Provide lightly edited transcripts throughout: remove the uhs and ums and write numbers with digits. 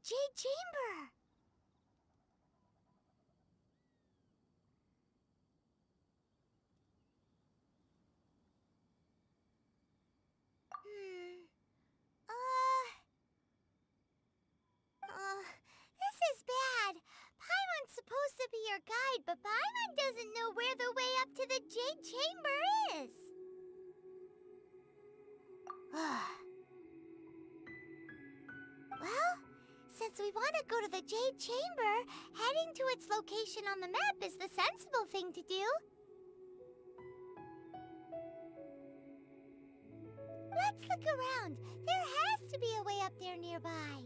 Jade Chamber. This is bad. Paimon's supposed to be your guide, but Paimon doesn't know where the way up to the Jade Chamber is. Well, since we want to go to the Jade Chamber, heading to its location on the map is the sensible thing to do. Let's look around. There has to be a way up there nearby.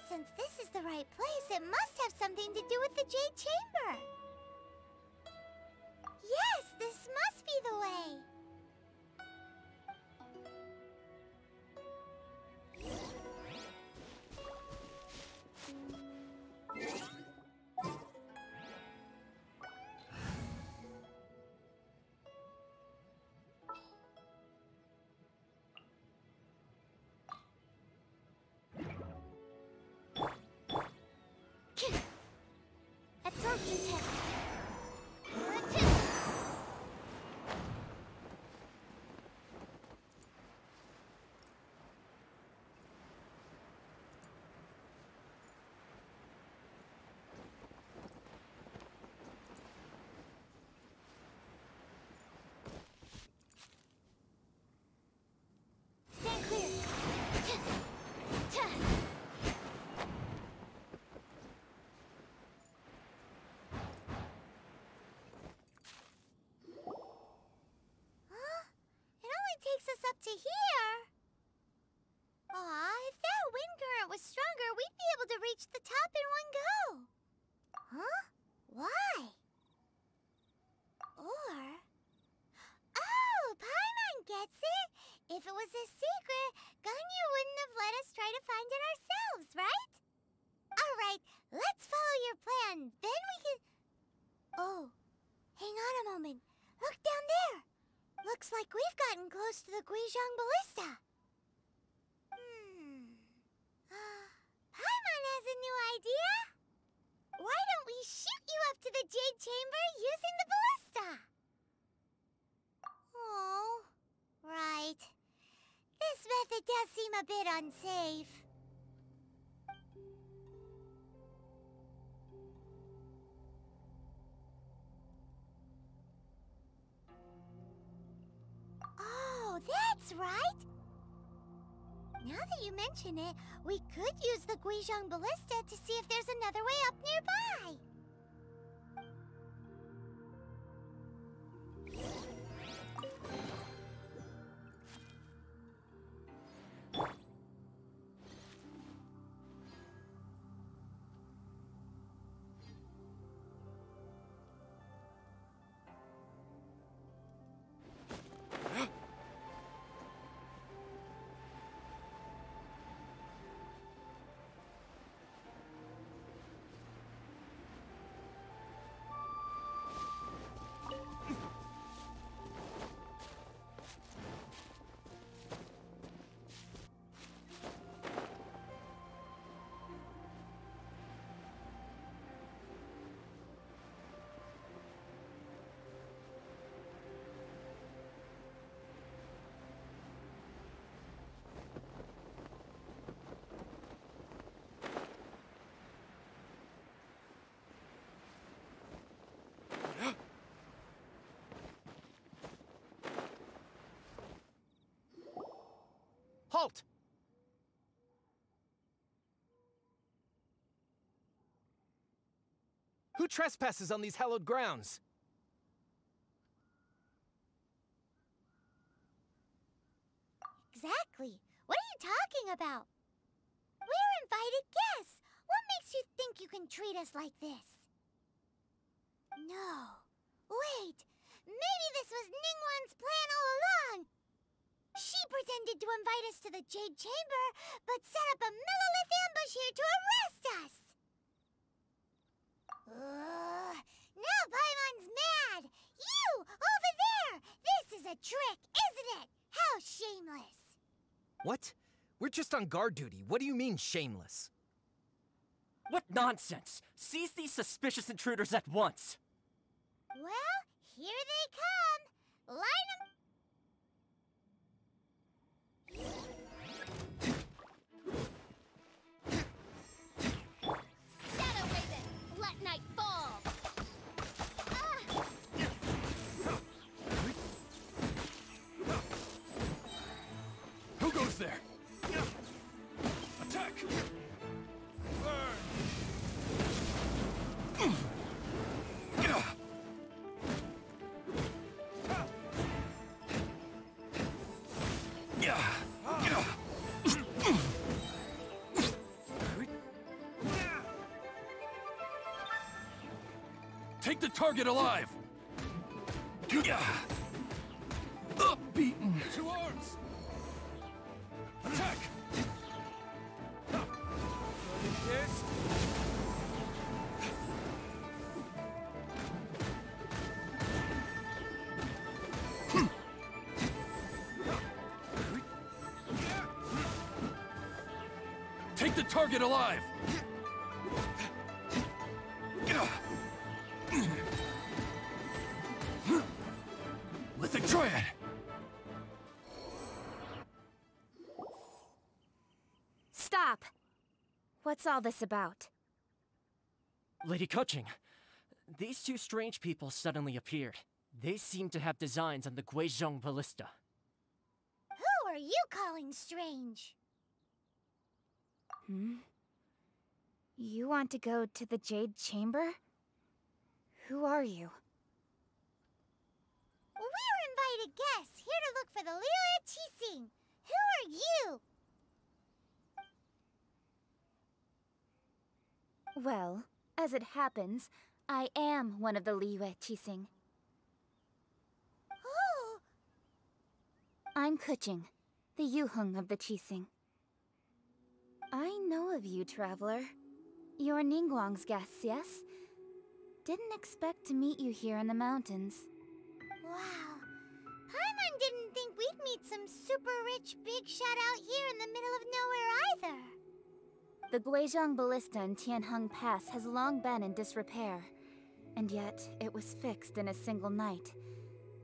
Since this is the right place, it must have something to do with the Jade Chamber. Yes, this must be the way. Absorption test. Stand clear. Takes us up to here. Aw, if that wind current was stronger, we'd be able to reach the top in one go. Huh? Why? Or... Oh, Paimon gets it. If it was a secret, Ganyu wouldn't have let us try to find it ourselves, right? Alright, let's follow your plan. Then we can... Oh, hang on a moment. Look down there. Looks like we've gotten close to the Guizhong Ballista. Paimon has a new idea. Why don't we shoot you up to the Jade Chamber using the ballista? Oh, right. This method does seem a bit unsafe. Oh, that's right! Now that you mention it, we could use the Guizhong Ballista to see if there's another way up nearby. Halt! Who trespasses on these hallowed grounds? Exactly. What are you talking about? We're invited guests. What makes you think you can treat us like this? No. Wait. pretended to invite us to the Jade Chamber, but set up a Millelith ambush here to arrest us! Now Paimon's mad! You! Over there! This is a trick, isn't it? How shameless! What? We're just on guard duty. What do you mean, shameless? What nonsense! Seize these suspicious intruders at once! Well, here they come! Line 'em! Shadow Raven, let night fall! Who goes there? Attack! Burn! Take the target alive! Beaten. 2 arms! Attack! Kids! Take the target alive! Lithic Triad! Stop! What's all this about? Lady Keqing, these two strange people suddenly appeared. They seem to have designs on the Guizhong Ballista. Who are you calling strange? You want to go to the Jade Chamber? Who are you? We're invited guests here to look for the Liyue Qixing. Who are you? Well, as it happens, I am one of the Liyue Qixing. Oh, I'm Keqing, the Yuheng of the Qixing. I know of you, traveler. You're Ningguang's guests, yes? Didn't expect to meet you here in the mountains. wow. Paimon didn't think we'd meet some super rich big shot out here in the middle of nowhere either. The Guizhong Ballista in Tianheng Pass has long been in disrepair, and yet it was fixed in a single night.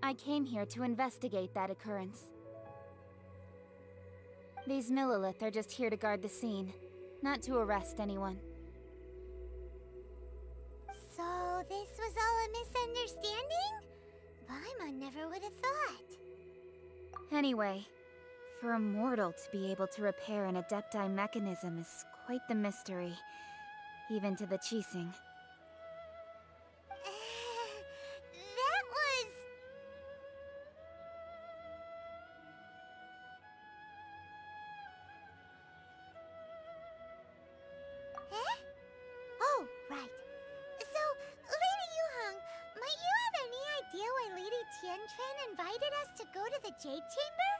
I came here to investigate that occurrence. These Millelith are just here to guard the scene, not to arrest anyone. So this was all a misunderstanding? Paimon never would have thought. Anyway, for a mortal to be able to repair an Adepti mechanism is quite the mystery, even to the Qixing. That was... Eh? Oh, right. So, Lady Yuheng, might you have any idea why Lady Tianquan invited us to go to the Jade Chamber?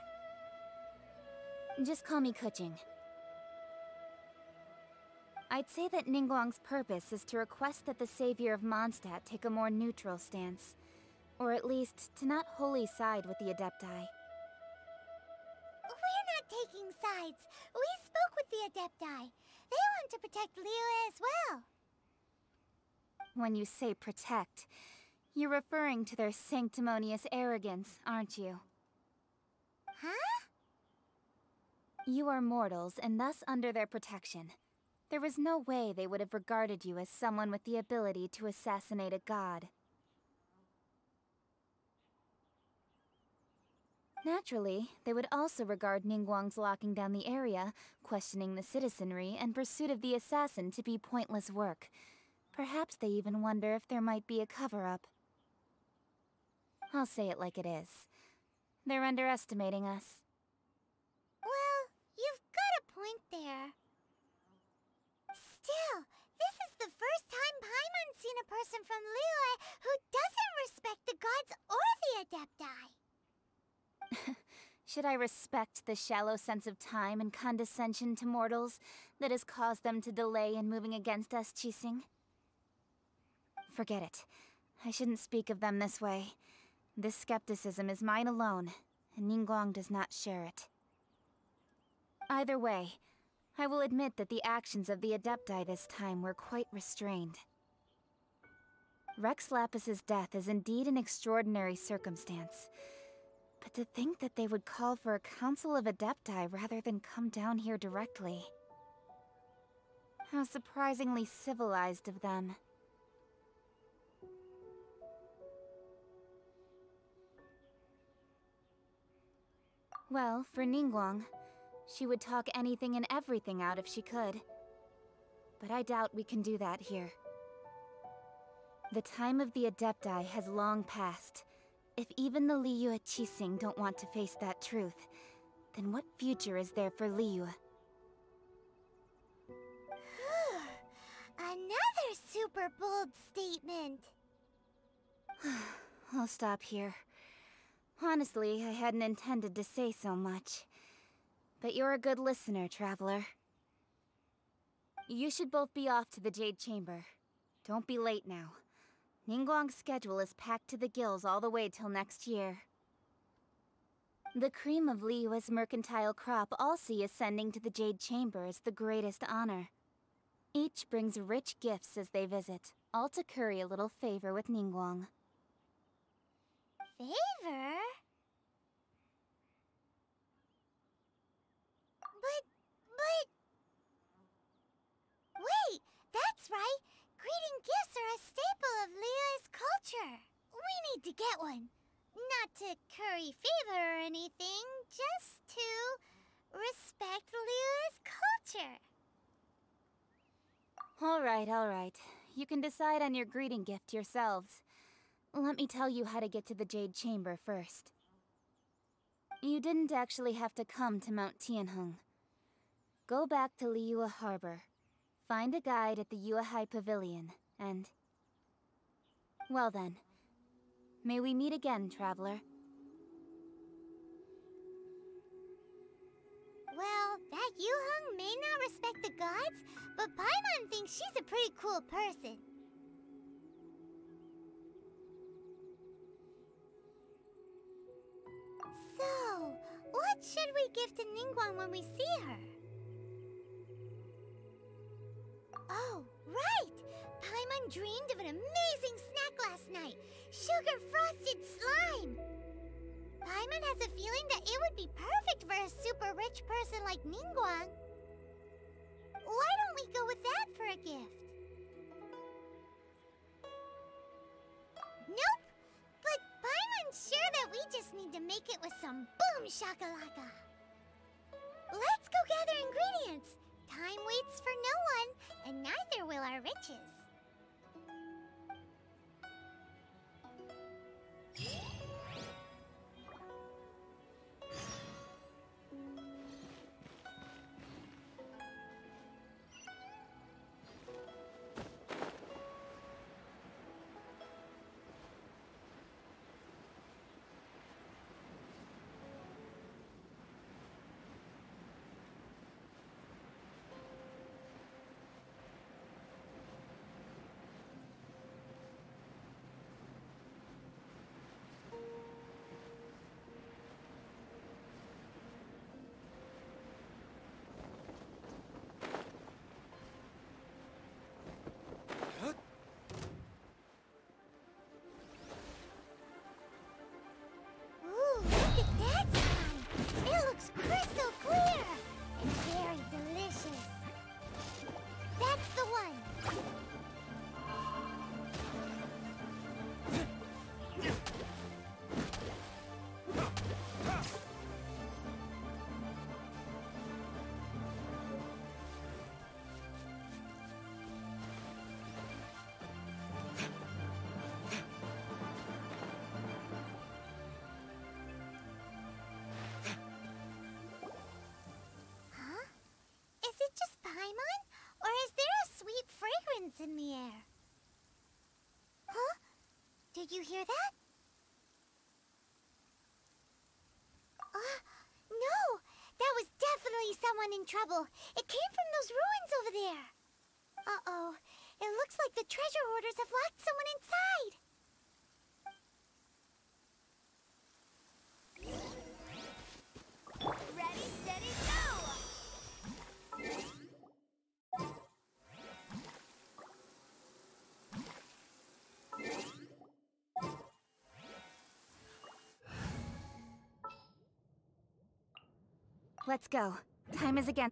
Just call me Keqing. I'd say that Ningguang's purpose is to request that the savior of Mondstadt take a more neutral stance. Or at least, to not wholly side with the Adepti. We're not taking sides. We spoke with the Adepti. They want to protect Liyue as well. When you say protect, you're referring to their sanctimonious arrogance, aren't you? Huh? You are mortals, and thus under their protection. There was no way they would have regarded you as someone with the ability to assassinate a god. Naturally, they would also regard Ningguang's locking down the area, questioning the citizenry, and pursuit of the assassin to be pointless work. Perhaps they even wonder if there might be a cover-up. I'll say it like it is. They're underestimating us. Well, you've got a point there. Still, this is the first time Paimon's seen a person from Liyue who doesn't respect the gods or the Adepti. Should I respect the shallow sense of time and condescension to mortals that has caused them to delay in moving against us, Qixing? Forget it. I shouldn't speak of them this way. This skepticism is mine alone, and Ningguang does not share it. Either way, I will admit that the actions of the Adepti this time were quite restrained. Rex Lapis's death is indeed an extraordinary circumstance. But to think that they would call for a council of Adepti rather than come down here directly. How surprisingly civilized of them. Well, for Ningguang, she would talk anything and everything out if she could. But I doubt we can do that here. The time of the Adepti has long passed. If even the Liyue Qixing don't want to face that truth, then what future is there for Liyue? Another super bold statement. I'll stop here. Honestly, I hadn't intended to say so much. But you're a good listener, Traveler. You should both be off to the Jade Chamber. Don't be late now. Ningguang's schedule is packed to the gills all the way till next year. The cream of Liyue's mercantile crop all see ascending to the Jade Chamber as the greatest honor. Each brings rich gifts as they visit, all to curry a little favor with Ningguang. Favor? But... Wait, that's right! Greeting gifts are a staple of Liyue's culture. We need to get one. Not to curry favor or anything, just to respect Liyue's culture. Alright. You can decide on your greeting gift yourselves. Let me tell you how to get to the Jade Chamber first. You didn't actually have to come to Mount Tianheng. Go back to Liyue Harbor. Find a guide at the Yuehai Pavilion, and... Well then. May we meet again, Traveler. Well, that Yuheng may not respect the gods, but Paimon thinks she's a pretty cool person. So, what should we give to Ningguang when we see her? Oh, right! Paimon dreamed of an amazing snack last night! Sugar-frosted slime! Paimon has a feeling that it would be perfect for a super rich person like Ningguang. Why don't we go with that for a gift? Nope! But Paimon's sure that we just need to make it with some boom shakalaka. Let's go gather ingredients! Time waits for no one, and neither will our riches. Ooh, look at that slime! It looks crystal clear! And very delicious. That's the one! Huh? Is it just Paimon? Or is there a sweet fragrance in the air? Huh? Did you hear that? definitely someone in trouble. It came from those ruins over there. Uh-oh. It looks like the treasure hoarders have locked someone inside. Ready, steady, go! Let's go. Time is again.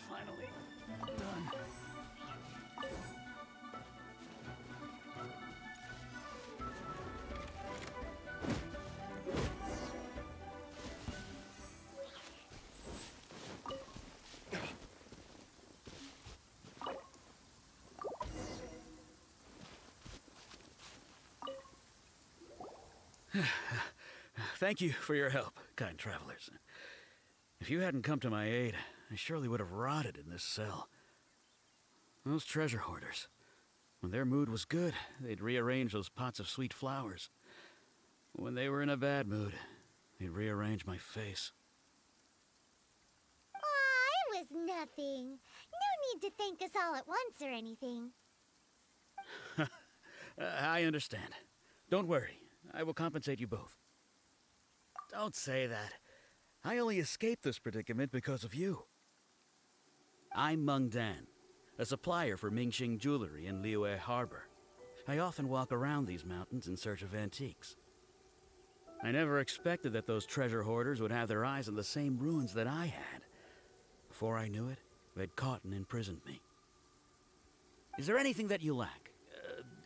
Finally done. Thank you for your help, kind travelers. If you hadn't come to my aid, I surely would have rotted in this cell. Those treasure hoarders, when their mood was good, they'd rearrange those pots of sweet flowers. When they were in a bad mood, they'd rearrange my face. Aw, it was nothing. No need to thank us all at once or anything. I understand. Don't worry, I will compensate you both. Don't say that. I only escaped this predicament because of you. I'm Meng Dan, a supplier for Mingxing Jewelry in Liyue Harbor. I often walk around these mountains in search of antiques. I never expected that those treasure hoarders would have their eyes on the same ruins that I had. Before I knew it, they'd caught and imprisoned me. Is there anything that you lack?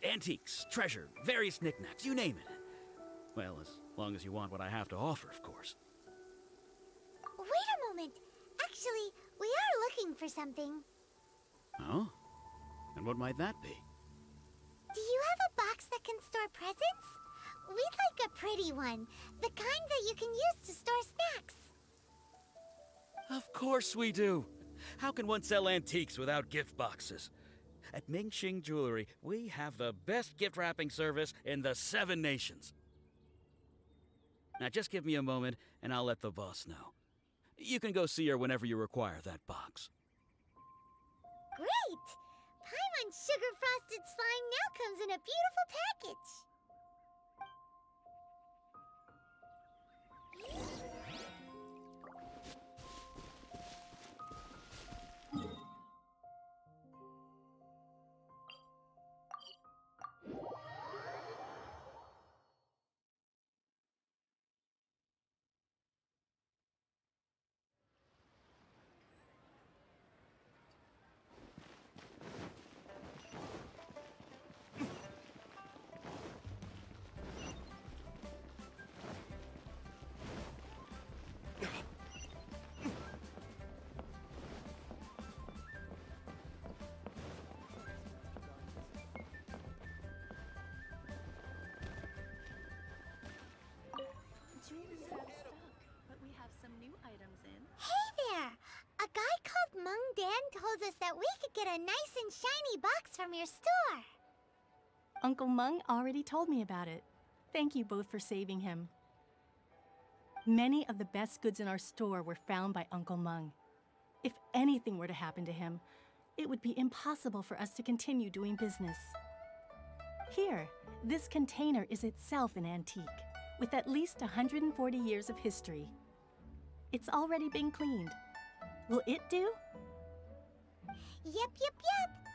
Antiques, treasure, various knickknacks, you name it. Well, as long as you want what I have to offer, of course. Wait a moment. Actually, we are looking for something. Oh? And what might that be? Do you have a box that can store presents? We'd like a pretty one. The kind that you can use to store snacks. Of course we do. How can one sell antiques without gift boxes? At Mingxing Jewelry, we have the best gift wrapping service in the 7 nations. Now just give me a moment and I'll let the boss know. You can go see her whenever you require that box. Great! Paimon Sugar Frosted Slime now comes in a beautiful package. Jewelry's out of stock, but we have some new items in. Hey there! A guy called Meng Dan told us that we could get a nice and shiny box from your store. Uncle Meng already told me about it. Thank you both for saving him. Many of the best goods in our store were found by Uncle Meng. If anything were to happen to him, it would be impossible for us to continue doing business. Here, this container is itself an antique, with at least 140 years of history. It's already been cleaned. Will it do? Yep.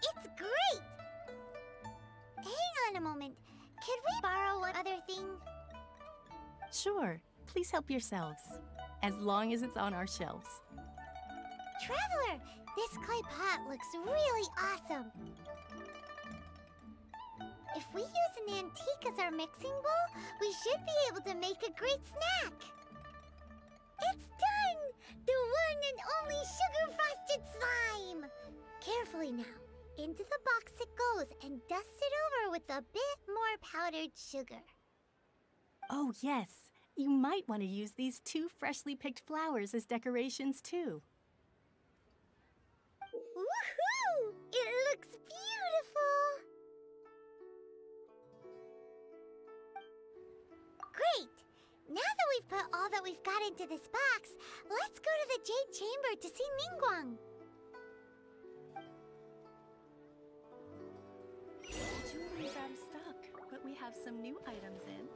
It's great! Hang on a moment. Could we borrow one other thing? Sure, please help yourselves, as long as it's on our shelves. Traveler, this clay pot looks really awesome. If we use an antique as our mixing bowl, we should be able to make a great snack. It's done! The one and only sugar-frosted slime! Carefully now. Into the box it goes. rose and dust it over with a bit more powdered sugar. Oh, yes. You might want to use these 2 freshly picked flowers as decorations, too. Woohoo! It looks beautiful! Great! Now that we've put all that we've got into this box, let's go to the Jade Chamber to see Ningguang. Jewelry's out of stock, but we have some new items in.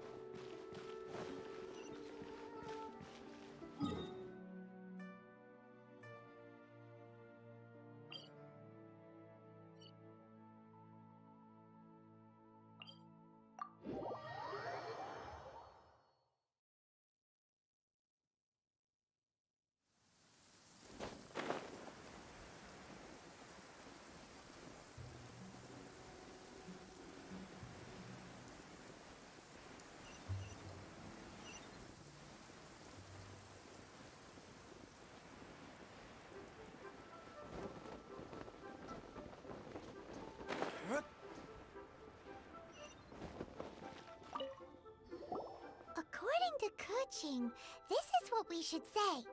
According to Keqing, this is what we should say.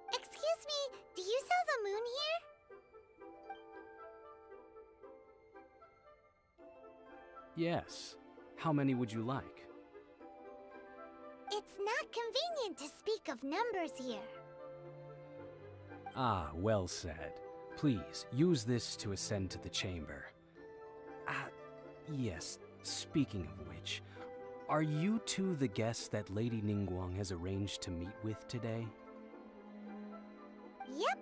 Excuse me, do you sell the moon here? Yes. How many would you like? It's not convenient to speak of numbers here. Ah, well said. Please, use this to ascend to the chamber. Yes, speaking of which, are you two the guests that Lady Ningguang has arranged to meet with today? Yep.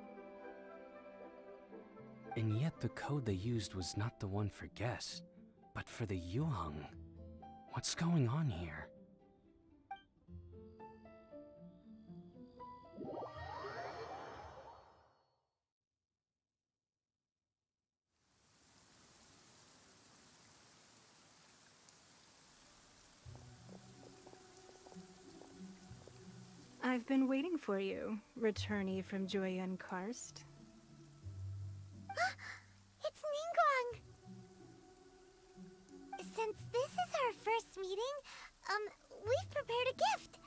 And yet the code they used was not the one for guests, but for the Yuheng. What's going on here? I've been waiting for you, returnee from Jueyun Karst. It's Ningguang! Since this is our first meeting, we've prepared a gift.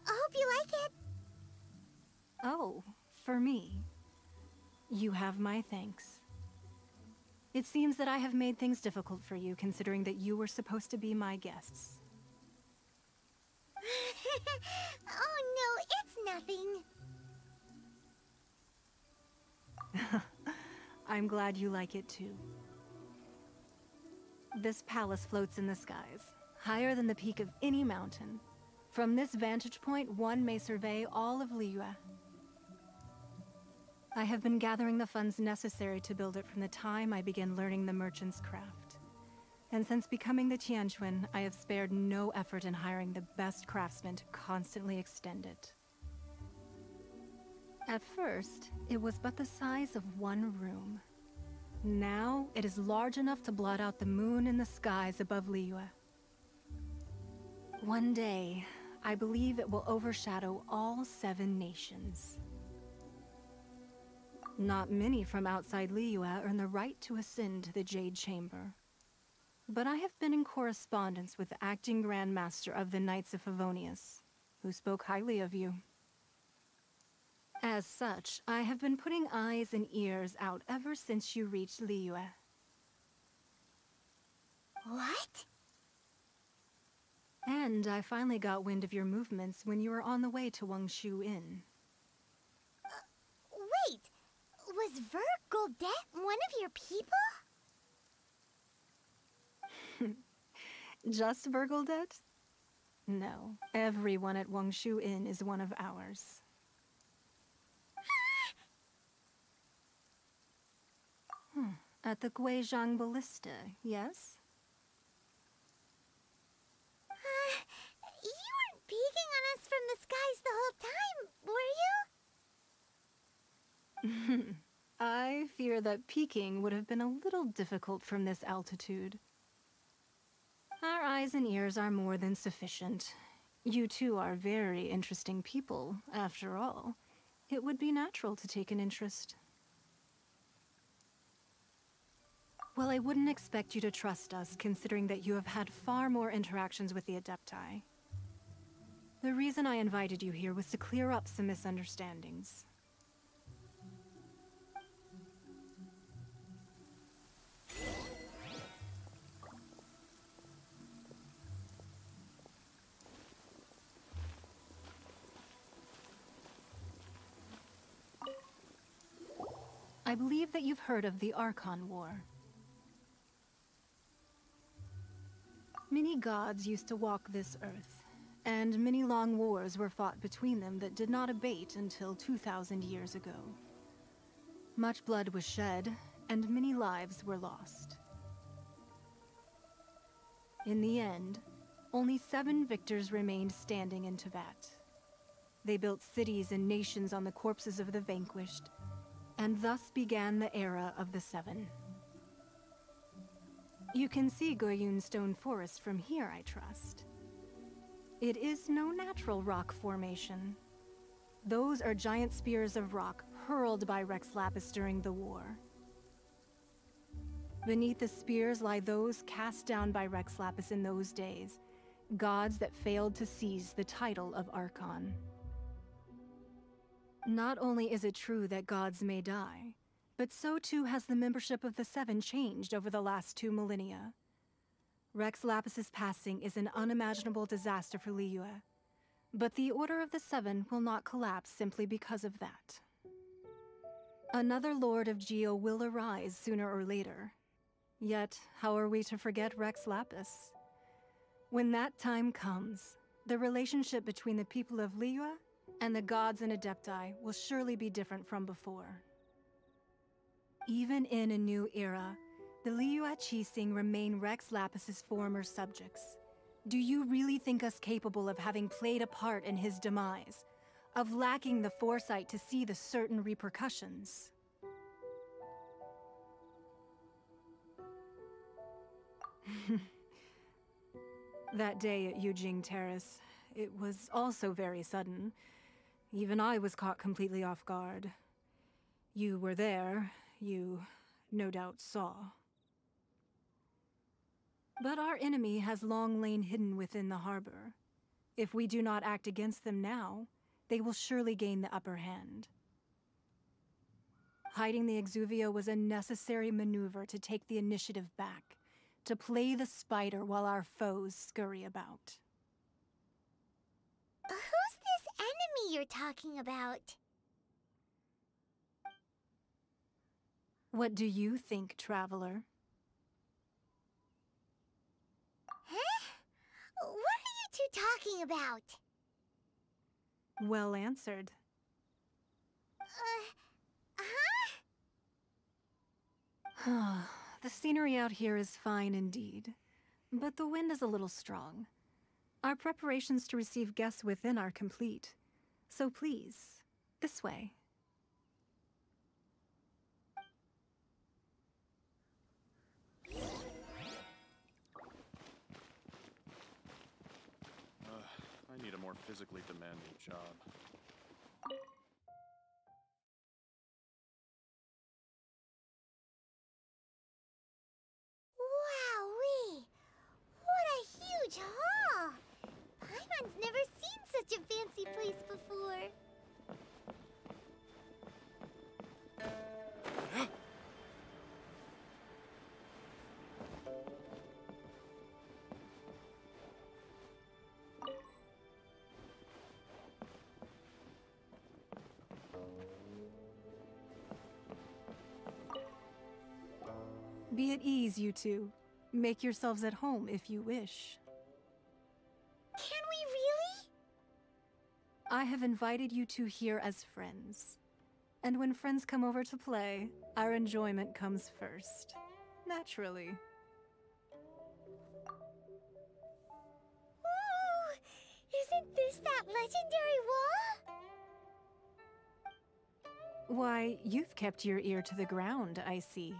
I hope you like it. Oh, for me. You have my thanks. It seems that I have made things difficult for you, considering that you were supposed to be my guests. Oh no, it's nothing. I'm glad you like it too. This palace floats in the skies, higher than the peak of any mountain. From this vantage point, one may survey all of Liyue. I have been gathering the funds necessary to build it from the time I began learning the merchant's craft. And since becoming the Tianquan, I have spared no effort in hiring the best craftsmen to constantly extend it. At first, it was but the size of one room. Now, it is large enough to blot out the moon in the skies above Liyue. One day, I believe it will overshadow all 7 nations. Not many from outside Liyue earn the right to ascend to the Jade Chamber. But I have been in correspondence with the acting Grand Master of the Knights of Favonius, who spoke highly of you. As such, I have been putting eyes and ears out ever since you reached Liyue. What? And I finally got wind of your movements when you were on the way to Wangshu Inn. Wait! Was Ver Goldet one of your people? Just Ver Goldet? No, everyone at Wangshu Inn is one of ours. At the Guizhong Ballista, yes? You weren't peeking on us from the skies the whole time, were you? I fear that peeking would have been a little difficult from this altitude. Our eyes and ears are more than sufficient. You two are very interesting people, after all. It would be natural to take an interest. Well, I wouldn't expect you to trust us, considering that you have had far more interactions with the Adepti. The reason I invited you here was to clear up some misunderstandings. I believe that you've heard of the Archon War. Many gods used to walk this earth, and many long wars were fought between them that did not abate until 2,000 years ago. Much blood was shed, and many lives were lost. In the end, only 7 victors remained standing in Teyvat. They built cities and nations on the corpses of the vanquished, and thus began the era of the 7. You can see Goyun Stone Forest from here, I trust. It is no natural rock formation. Those are giant spears of rock hurled by Rex Lapis during the war. Beneath the spears lie those cast down by Rex Lapis in those days, gods that failed to seize the title of Archon. Not only is it true that gods may die, but so too has the membership of the 7 changed over the last 2 millennia. Rex Lapis's passing is an unimaginable disaster for Liyue, but the Order of the 7 will not collapse simply because of that. Another Lord of Geo will arise sooner or later. Yet, how are we to forget Rex Lapis? When that time comes, the relationship between the people of Liyue and the gods and Adepti will surely be different from before. Even in a new era, the Liyue Qixing remain Rex Lapis's former subjects. Do you really think us capable of having played a part in his demise? Of lacking the foresight to see the certain repercussions? That day at Yujing Terrace, it was also very sudden. Even I was caught completely off guard. You were there, you no doubt saw. But our enemy has long lain hidden within the harbor. If we do not act against them now, they will surely gain the upper hand. Hiding the Exuvio was a necessary maneuver to take the initiative back, to play the spider while our foes scurry about. Who's this enemy you're talking about? What do you think, Traveler? Huh? What are you two talking about? Well answered. The scenery out here is fine indeed, but the wind is a little strong. Our preparations to receive guests within are complete, so please, this way. I need a more physically demanding job. Wowee! What a huge hall! Paimon's never seen such a fancy place before. Be at ease, you two. Make yourselves at home if you wish. Can we really? I have invited you two here as friends. And when friends come over to play, our enjoyment comes first. Naturally. Ooh! Isn't this that legendary wall? Why, you've kept your ear to the ground, I see.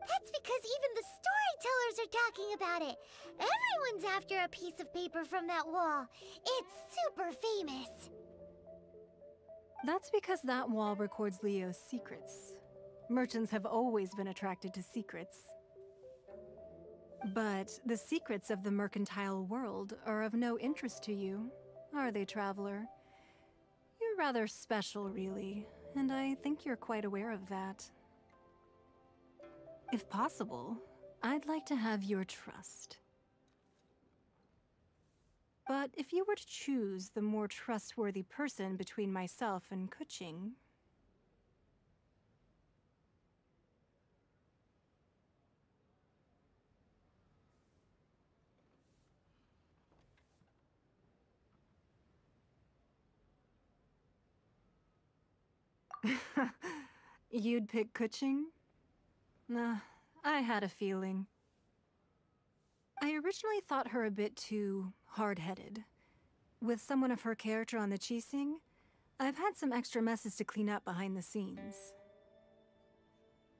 That's because even the storytellers are talking about it. Everyone's after a piece of paper from that wall. It's super famous. That's because that wall records Leo's secrets. Merchants have always been attracted to secrets. But the secrets of the mercantile world are of no interest to you, are they, traveler? You're rather special, really, and I think you're quite aware of that. If possible, I'd like to have your trust. But if you were to choose the more trustworthy person between myself and Keqing... You'd pick Keqing? Nah, I had a feeling. I originally thought her a bit too hard-headed. With someone of her character on the Qixing, I've had some extra messes to clean up behind the scenes.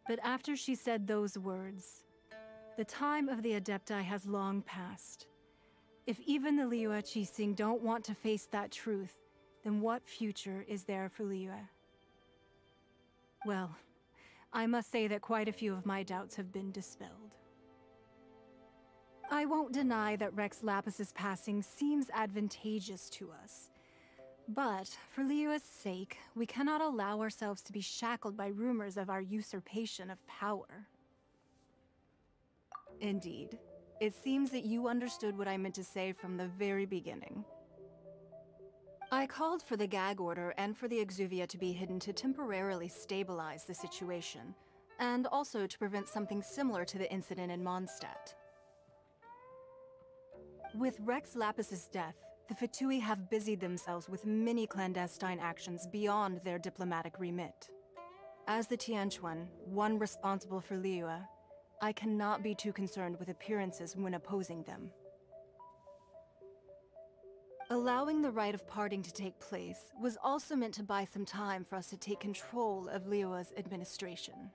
But after she said those words, the time of the Adepti has long passed. If even the Liyue Qixing don't want to face that truth, then what future is there for Liyue? Well, I must say that quite a few of my doubts have been dispelled. I won't deny that Rex Lapis's passing seems advantageous to us. But, for Liyue's sake, we cannot allow ourselves to be shackled by rumors of our usurpation of power. Indeed. It seems that you understood what I meant to say from the very beginning. I called for the gag order and for the Exuvia to be hidden to temporarily stabilize the situation, and also to prevent something similar to the incident in Mondstadt. With Rex Lapis's death, the Fatui have busied themselves with many clandestine actions beyond their diplomatic remit. As the Tianquan, one responsible for Liyue, I cannot be too concerned with appearances when opposing them. Allowing the rite of parting to take place was also meant to buy some time for us to take control of Liyue's administration.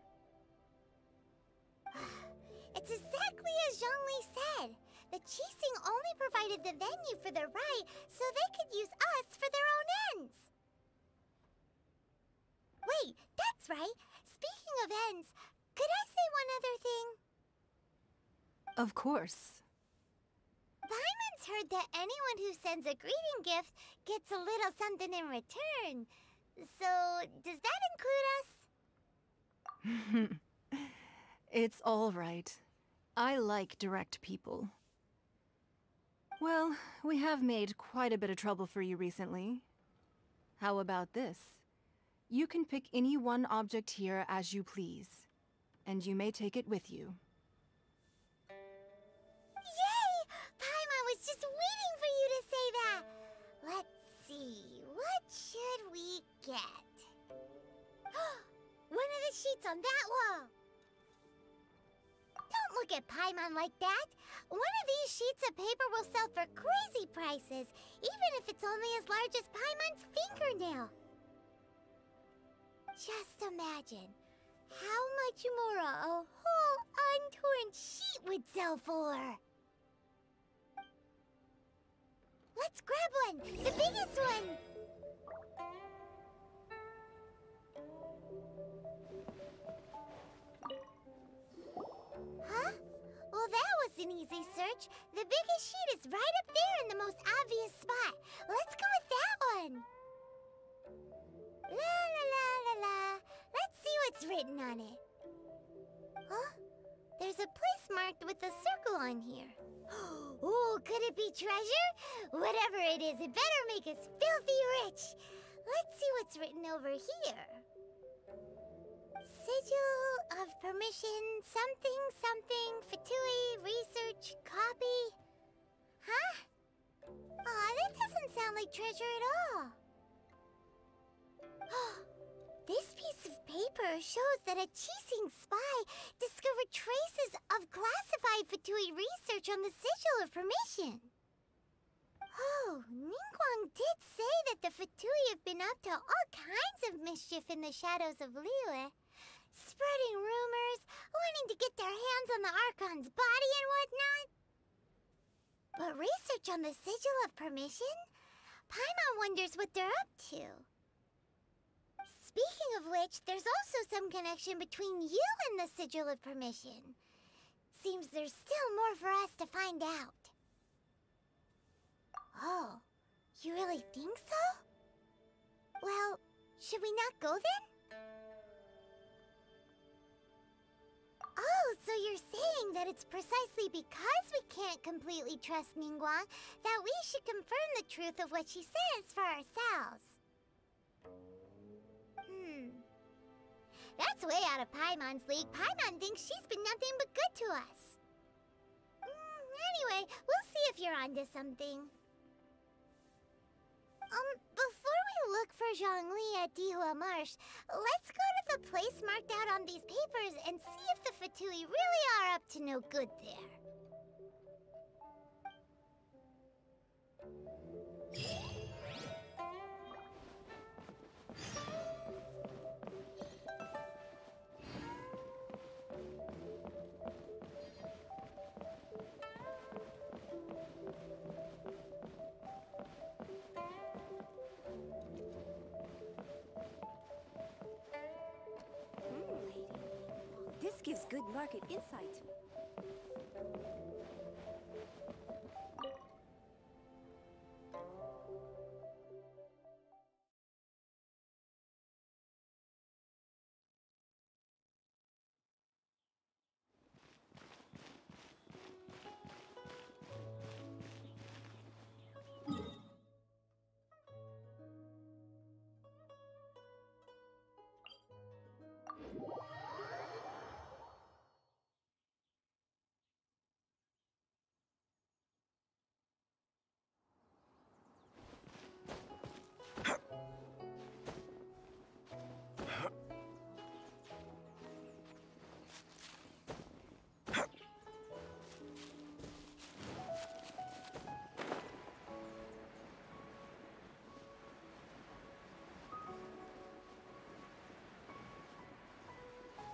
It's exactly as Zhongli said. The Qixing only provided the venue for the rite so they could use us for their own ends. Wait, that's right. Speaking of ends, could I say one other thing? Of course. Paimon's heard that anyone who sends a greeting gift gets a little something in return. So, does that include us? It's all right. I like direct people. Well, we have made quite a bit of trouble for you recently. How about this? You can pick any one object here as you please, and you may take it with you. Yay! Paimon was just waiting for you to say that! Let's see, what should we get? One of the sheets on that wall! Don't look at Paimon like that! One of these sheets of paper will sell for crazy prices, even if it's only as large as Paimon's fingernail. Just imagine how much more a whole untorn sheet would sell for. Let's grab one! The biggest one! Huh? Well, that was an easy search. The biggest sheet is right up there in the most obvious spot. Let's go with that one. La la la la la. Let's see what's written on it. Huh? There's a place marked with a circle on here. Oh, could it be treasure? Whatever it is, it better make us filthy rich. Let's see what's written over here. Sigil of permission, something, something, Fatui, research, copy. Huh? Aw, that doesn't sound like treasure at all. This piece of paper shows that a Qixing spy discovered traces of classified Fatui research on the Sigil of Permission. Oh, Ningguang did say that the Fatui have been up to all kinds of mischief in the shadows of Liyue. Spreading rumors, wanting to get their hands on the Archon's body and whatnot. But research on the Sigil of Permission? Paimon wonders what they're up to. Speaking of of which, there's also some connection between you and the Sigil of Permission. Seems there's still more for us to find out. Oh, you really think so? Well, should we not go then? Oh, so you're saying that it's precisely because we can't completely trust Ningguang that we should confirm the truth of what she says for ourselves. That's way out of Paimon's league. Paimon thinks she's been nothing but good to us. Anyway, we'll see if you're onto something. Before we look for Zhongli at Dihua Marsh, let's go to the place marked out on these papers and see if the Fatui really are up to no good there. This gives good market insight.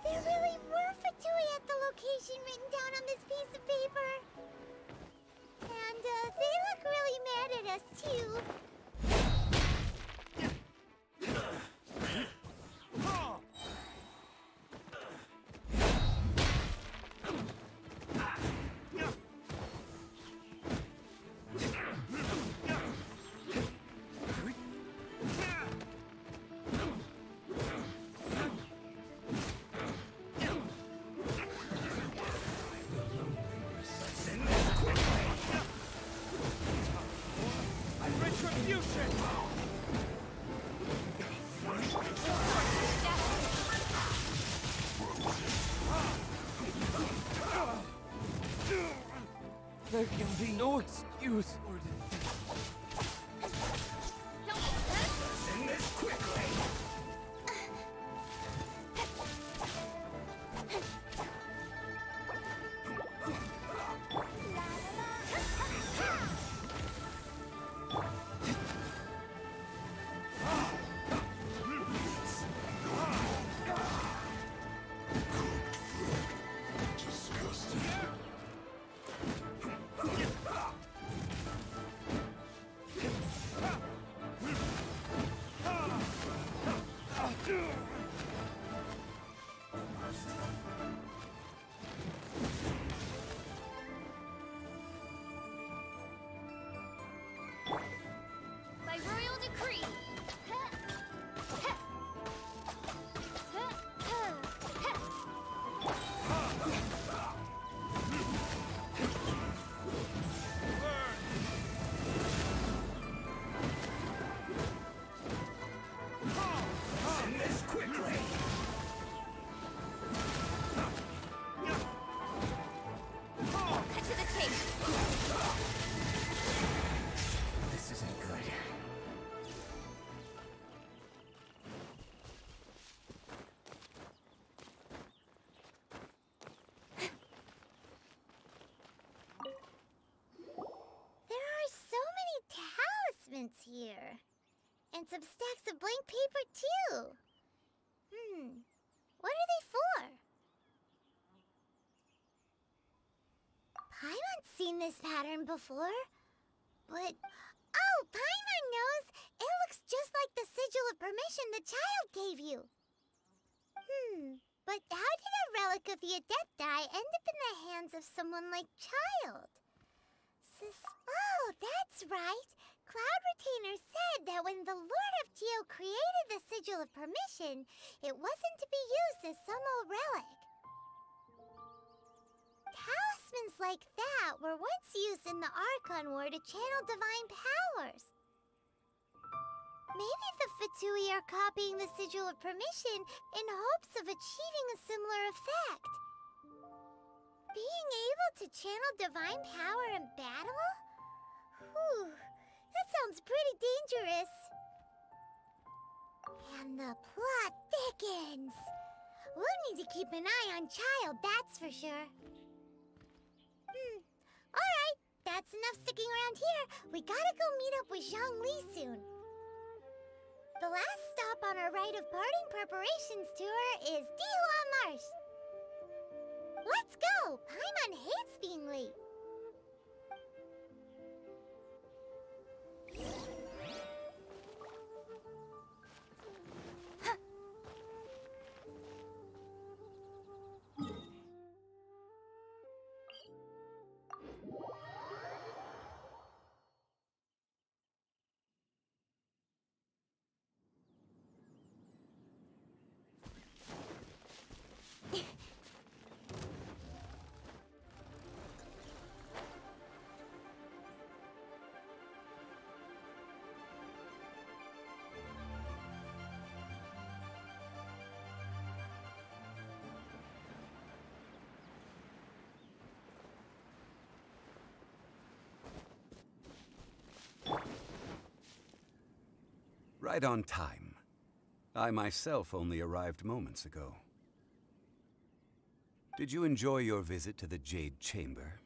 There really were Fatui at the location written down on this piece of paper. And, they look really mad at us, too. There can be no excuse. Send this quickly. By royal decree. Send this quickly. Cut to the chase. This isn't good. There are so many talismans here. And some stacks of blank paper, too. What are they for? Paimon's seen this pattern before. But... oh, Paimon knows! It looks just like the Sigil of Permission the child gave you. But how did a relic of the Adepti end up in the hands of someone like Childe? Oh, that's right. Cloud Retainer said that when the Lord of Geo created the Sigil of Permission, it wasn't to be used as some old relic. Talismans like that were once used in the Archon War to channel divine powers. Maybe the Fatui are copying the Sigil of Permission in hopes of achieving a similar effect. Being able to channel divine power in battle? Whew, that sounds pretty dangerous. And the plot thickens. We'll need to keep an eye on Childe, that's for sure. Alright, that's enough sticking around here. We gotta go meet up with Zhongli soon. The last stop on our rite of parting preparations tour is Dihua Marsh. Let's go! Paimon hates being late. Right on time. I myself only arrived moments ago. Did you enjoy your visit to the Jade Chamber?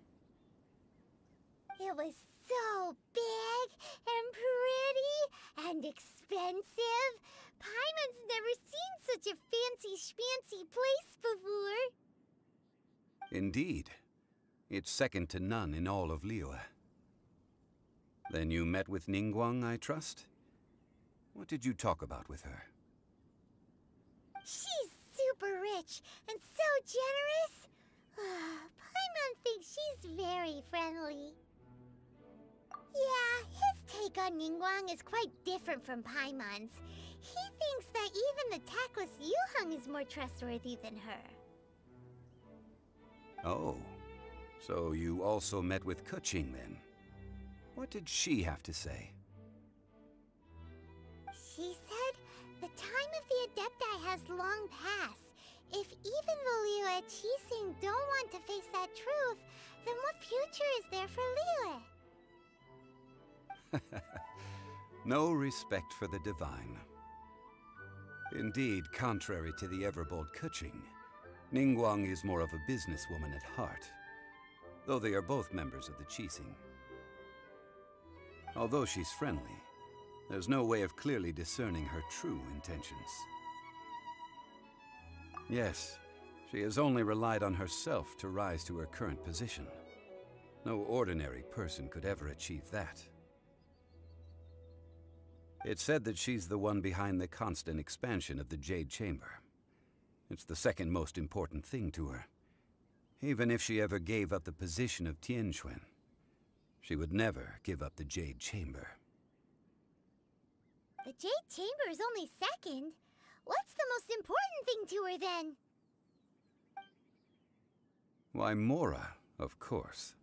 It was so big and pretty and expensive. Paimon's never seen such a fancy schmancy place before. Indeed. It's second to none in all of Liyue. Then you met with Ningguang, I trust? What did you talk about with her? She's super rich and so generous. Paimon thinks she's very friendly. Yeah, his take on Ningguang is quite different from Paimon's. He thinks that even the tactless Yuheng is more trustworthy than her. Oh, so you also met with Keqing then? What did she have to say? She said the time of the Adepti has long passed. If even the Liyue Qixing don't want to face that truth, then what future is there for Liyue? No respect for the divine. Indeed, contrary to the ever-bold Keqing, Ningguang is more of a businesswoman at heart, though they are both members of the Qixing. Although she's friendly, there's no way of clearly discerning her true intentions. Yes, she has only relied on herself to rise to her current position. No ordinary person could ever achieve that. It's said that she's the one behind the constant expansion of the Jade Chamber. It's the second most important thing to her. Even if she ever gave up the position of Tianquan, she would never give up the Jade Chamber. The Jade Chamber is only second. What's the most important thing to her then? Why, Mora, of course.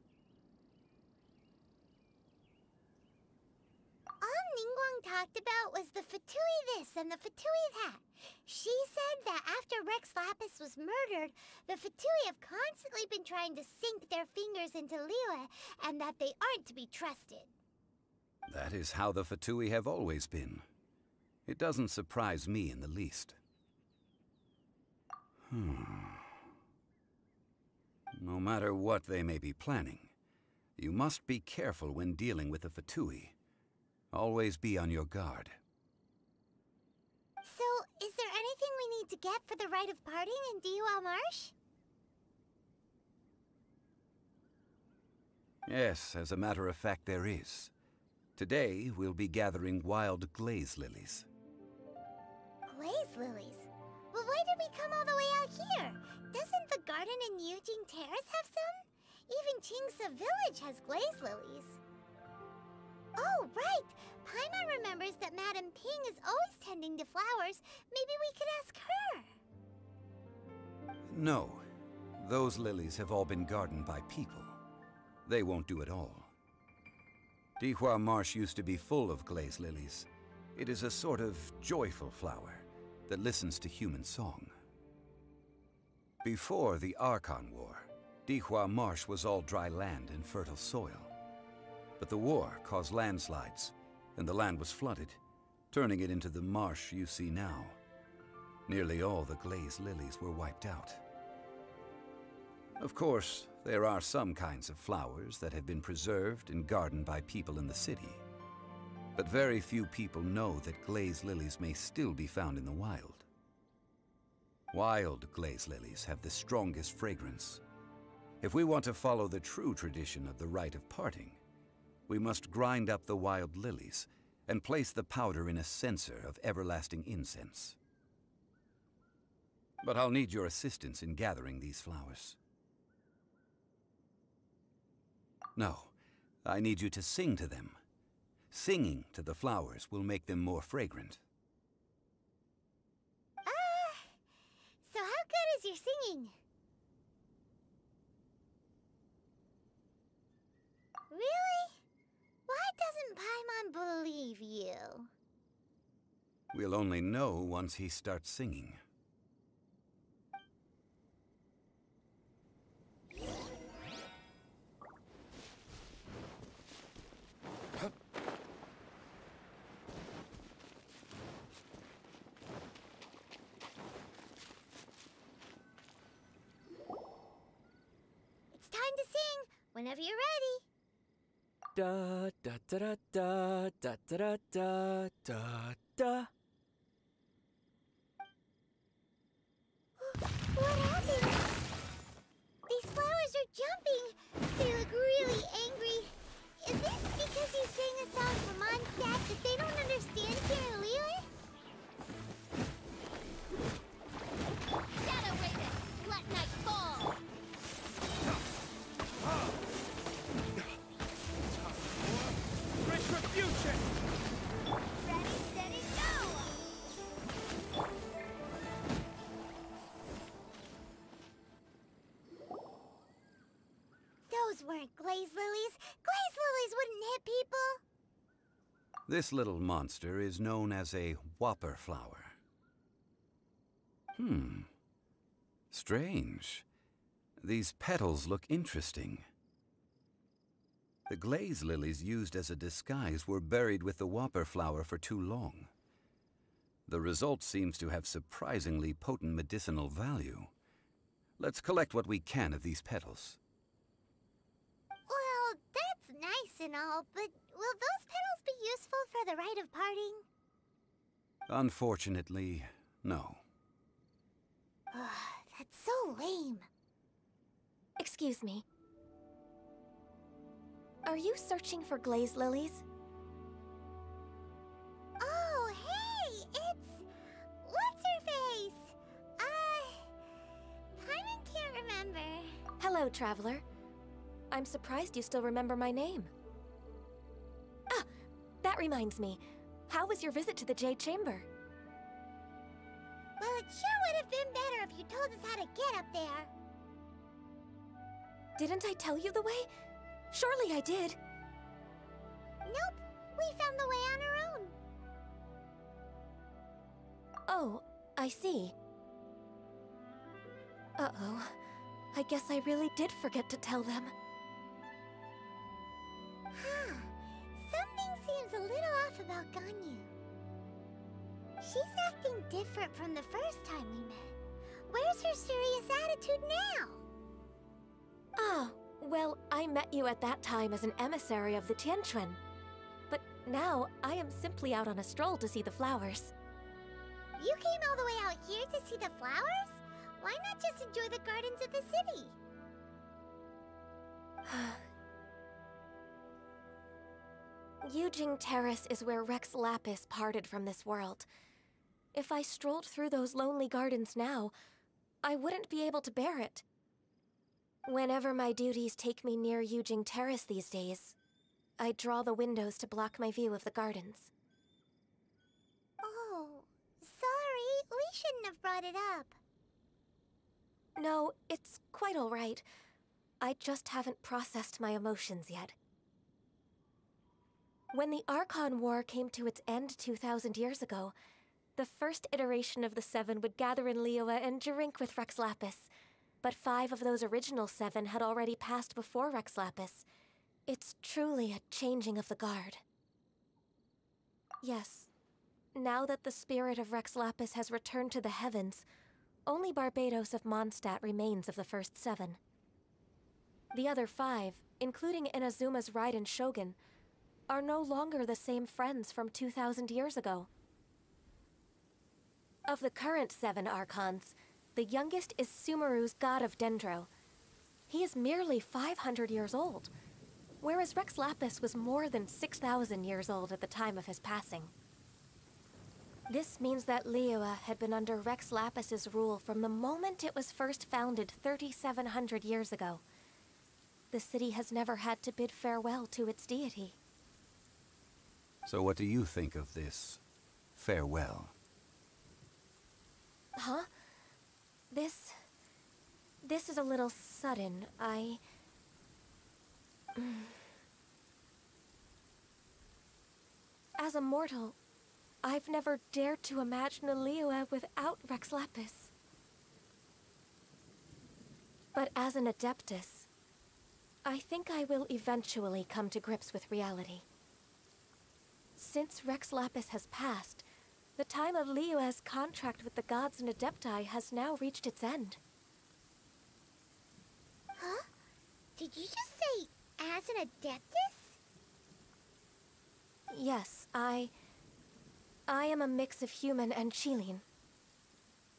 All Ningguang talked about was the Fatui this and the Fatui that. She said that after Rex Lapis was murdered, the Fatui have constantly been trying to sink their fingers into Liyue, and that they aren't to be trusted. That is how the Fatui have always been. It doesn't surprise me in the least. No matter what they may be planning, you must be careful when dealing with the Fatui. Always be on your guard. So, is there anything we need to get for the rite of parting in Dihua Marsh? Yes, as a matter of fact, there is. Today, we'll be gathering wild glaze lilies. Glaze lilies? But But why did we come all the way out here? Doesn't the garden in Yujing Terrace have some? Even Qingse Village has glaze lilies. Oh, right! Paimon remembers that Madame Ping is always tending to flowers. Maybe we could ask her. No. Those lilies have all been gardened by people. They won't do it all. Dihua Marsh used to be full of glaze lilies. It is a sort of joyful flower that listens to human song. Before the Archon War, Dihua Marsh was all dry land and fertile soil. But the war caused landslides, and the land was flooded, turning it into the marsh you see now. Nearly all the glaze lilies were wiped out. Of course, there are some kinds of flowers that have been preserved and gardened by people in the city. But very few people know that glaze lilies may still be found in the wild. Wild glaze lilies have the strongest fragrance. If we want to follow the true tradition of the rite of parting, we must grind up the wild lilies and place the powder in a censer of everlasting incense. But I'll need your assistance in gathering these flowers. No, I need you to sing to them. Singing to the flowers will make them more fragrant. So how good is your singing? Really? Why doesn't Paimon believe you? We'll only know once he starts singing. It's time to sing, whenever you're ready. Da da da da da da da da da da. What happened? These flowers are jumping. They look really angry. Is it because you sang a song for Mondstadt that they don't understand here in Liyue? Shadow Raven, let night fall. Retribution! Ready, steady, go! Those weren't glaze lilies. Glaze lilies wouldn't hit people. This little monster is known as a whopper flower. Strange. These petals look interesting. The glaze lilies used as a disguise were buried with the whopper flower for too long. The result seems to have surprisingly potent medicinal value. Let's collect what we can of these petals. Well, that's nice and all, but will those petals be useful for the rite of parting? Unfortunately, no. That's so lame. Excuse me. Are you searching for glaze lilies? Oh, hey! It's... What's-her-face? Paimon can't remember. Hello, traveler. I'm surprised you still remember my name. Ah! That reminds me. How was your visit to the Jade Chamber? Well, it sure would have been better if you told us how to get up there. Didn't I tell you the way? Surely I did. Nope. We found the way on our own. Oh, I see. Uh-oh. I guess I really did forget to tell them. Huh. Something seems a little off about Ganyu. She's acting different from the first time we met. Where's her serious attitude now? Ah, well, I met you at that time as an emissary of the Tianquan. But now, I am simply out on a stroll to see the flowers. You came all the way out here to see the flowers? Why not just enjoy the gardens of the city? Yujing Terrace is where Rex Lapis parted from this world. If I strolled through those lonely gardens now, I wouldn't be able to bear it. Whenever my duties take me near Yujing Terrace these days, I draw the windows to block my view of the gardens. Oh, sorry. We shouldn't have brought it up. No, it's quite all right. I just haven't processed my emotions yet. When the Archon War came to its end 2,000 years ago, the first iteration of the Seven would gather in Liyue and drink with Rex Lapis. But 5 of those original 7 had already passed before Rex Lapis. It's truly a changing of the guard. Yes, now that the spirit of Rex Lapis has returned to the heavens, only Barbados of Mondstadt remains of the first 7. The other 5, including Inazuma's Raiden Shogun, are no longer the same friends from 2,000 years ago. Of the current 7 Archons, the youngest is Sumeru's God of Dendro. He is merely 500 years old, whereas Rex Lapis was more than 6,000 years old at the time of his passing. This means that Liyue had been under Rex Lapis's rule from the moment it was first founded 3,700 years ago. The city has never had to bid farewell to its deity. So what do you think of this farewell? Huh? This is a little sudden. As a mortal, I've never dared to imagine a Liyue without Rex Lapis. But as an Adeptus, I think I will eventually come to grips with reality. Since Rex Lapis has passed, the time of Liyue's contract with the gods and Adepti has now reached its end. Huh? Did you just say, as an Adeptus? Yes, I am a mix of human and Qilin.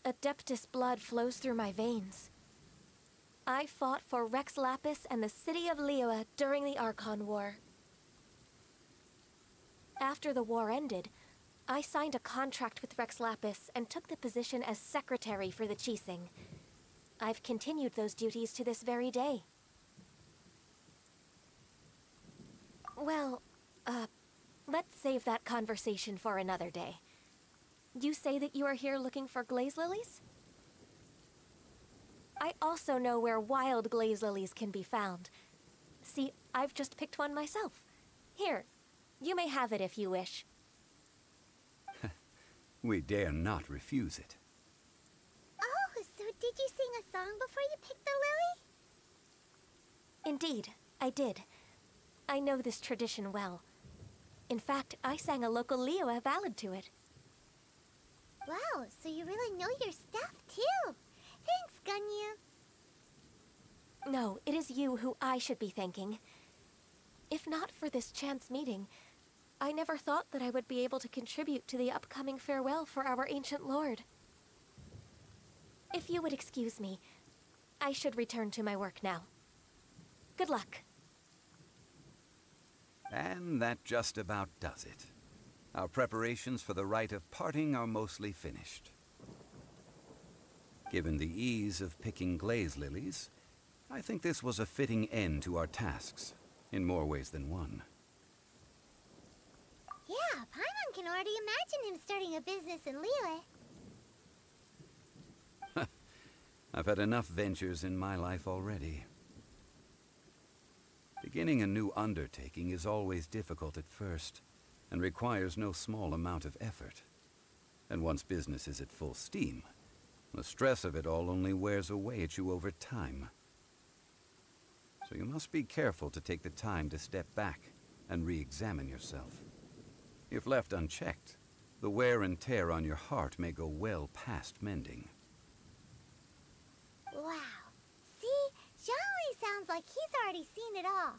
Adeptus blood flows through my veins. I fought for Rex Lapis and the city of Liyue during the Archon War. After the war ended, I signed a contract with Rex Lapis and took the position as secretary for the Qixing. I've continued those duties to this very day. Well, let's save that conversation for another day. You say that you are here looking for glaze lilies? I also know where wild glaze lilies can be found. See, I've just picked one myself. Here, you may have it if you wish. We dare not refuse it. Oh, so did you sing a song before you picked the lily? Indeed, I did. I know this tradition well. In fact, I sang a local Liyue ballad to it. Wow, so you really know your stuff, too. Thanks, Gunyu. No, it is you who I should be thanking. If not for this chance meeting, I never thought that I would be able to contribute to the upcoming farewell for our ancient lord. If you would excuse me, I should return to my work now. Good luck. And that just about does it. Our preparations for the rite of parting are mostly finished. Given the ease of picking glaze lilies, I think this was a fitting end to our tasks, in more ways than one. Yeah, Paimon can already imagine him starting a business in Liyue. I've had enough ventures in my life already. Beginning a new undertaking is always difficult at first, and requires no small amount of effort. And once business is at full steam, the stress of it all only wears away at you over time. So you must be careful to take the time to step back and re-examine yourself. If left unchecked, the wear and tear on your heart may go well past mending. Wow. See? Zhongli sounds like he's already seen it all.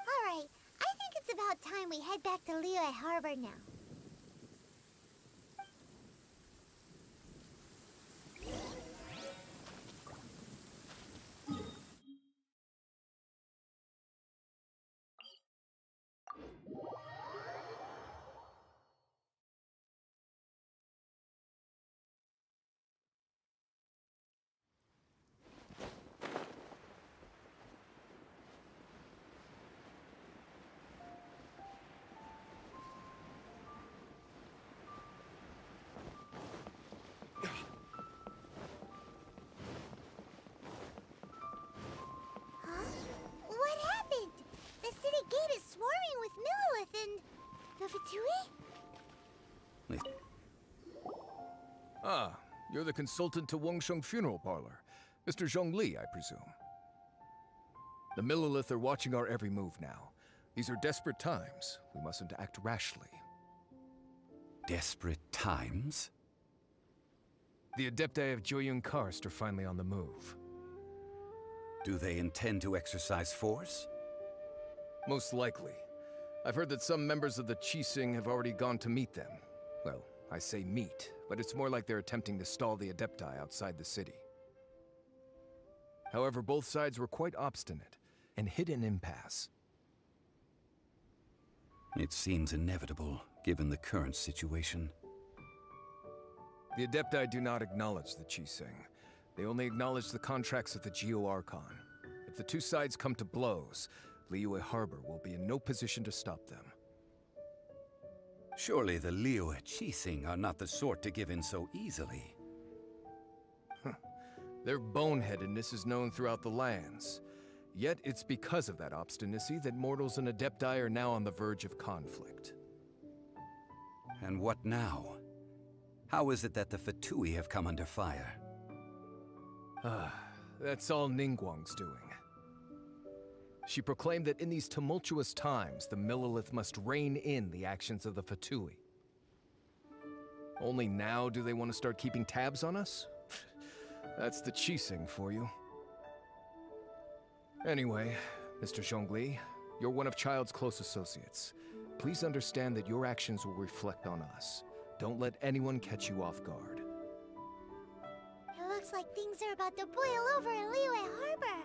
Alright, I think it's about time we head back to Liyue Harbor now. You're the consultant to Wangsheng Funeral Parlor. Mr. Zhongli, I presume. The Millelith are watching our every move now. These are desperate times. We mustn't act rashly. Desperate times? The Adepti of Joyun Karst are finally on the move. Do they intend to exercise force? Most likely. I've heard that some members of the Qixing have already gone to meet them. Well, I say meet, but it's more like they're attempting to stall the Adepti outside the city. However, both sides were quite obstinate and hit an impasse. It seems inevitable, given the current situation. The Adepti do not acknowledge the Qixing. They only acknowledge the contracts of the Geo Archon. If the two sides come to blows, Liyue Harbor will be in no position to stop them. Surely the Liyue Qixing are not the sort to give in so easily. Their boneheadedness is known throughout the lands. Yet it's because of that obstinacy that mortals and Adepti are now on the verge of conflict. And what now? How is it that the Fatui have come under fire? That's all Ningguang's doing. She proclaimed that in these tumultuous times, the Millelith must rein in the actions of the Fatui. Only now do they want to start keeping tabs on us? That's the Qixing for you. Anyway, Mr. Zhongli, you're one of Child's close associates. Please understand that your actions will reflect on us. Don't let anyone catch you off guard. It looks like things are about to boil over in Liyue Harbor.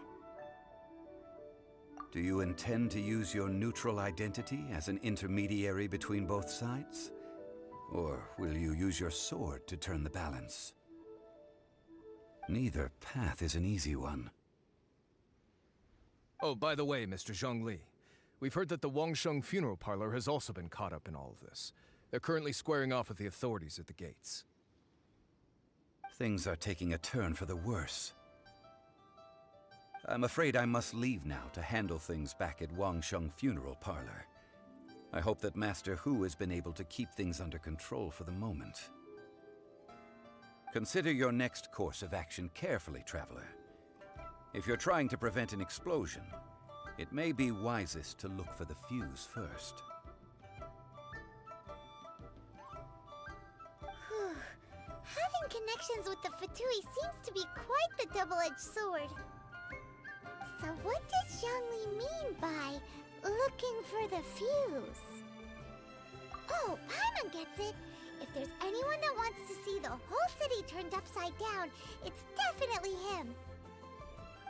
Do you intend to use your neutral identity as an intermediary between both sides? Or will you use your sword to turn the balance? Neither path is an easy one. Oh, by the way, Mr. Zhongli, we've heard that the Wangsheng Funeral Parlor has also been caught up in all of this. They're currently squaring off with the authorities at the gates. Things are taking a turn for the worse. I'm afraid I must leave now to handle things back at Wangsheng Funeral Parlor. I hope that Master Hu has been able to keep things under control for the moment. Consider your next course of action carefully, Traveler. If you're trying to prevent an explosion, it may be wisest to look for the fuse first. Having connections with the Fatui seems to be quite the double-edged sword. So what does Zhongli mean by looking for the fuse? Oh, Paimon gets it! If there's anyone that wants to see the whole city turned upside down, it's definitely him.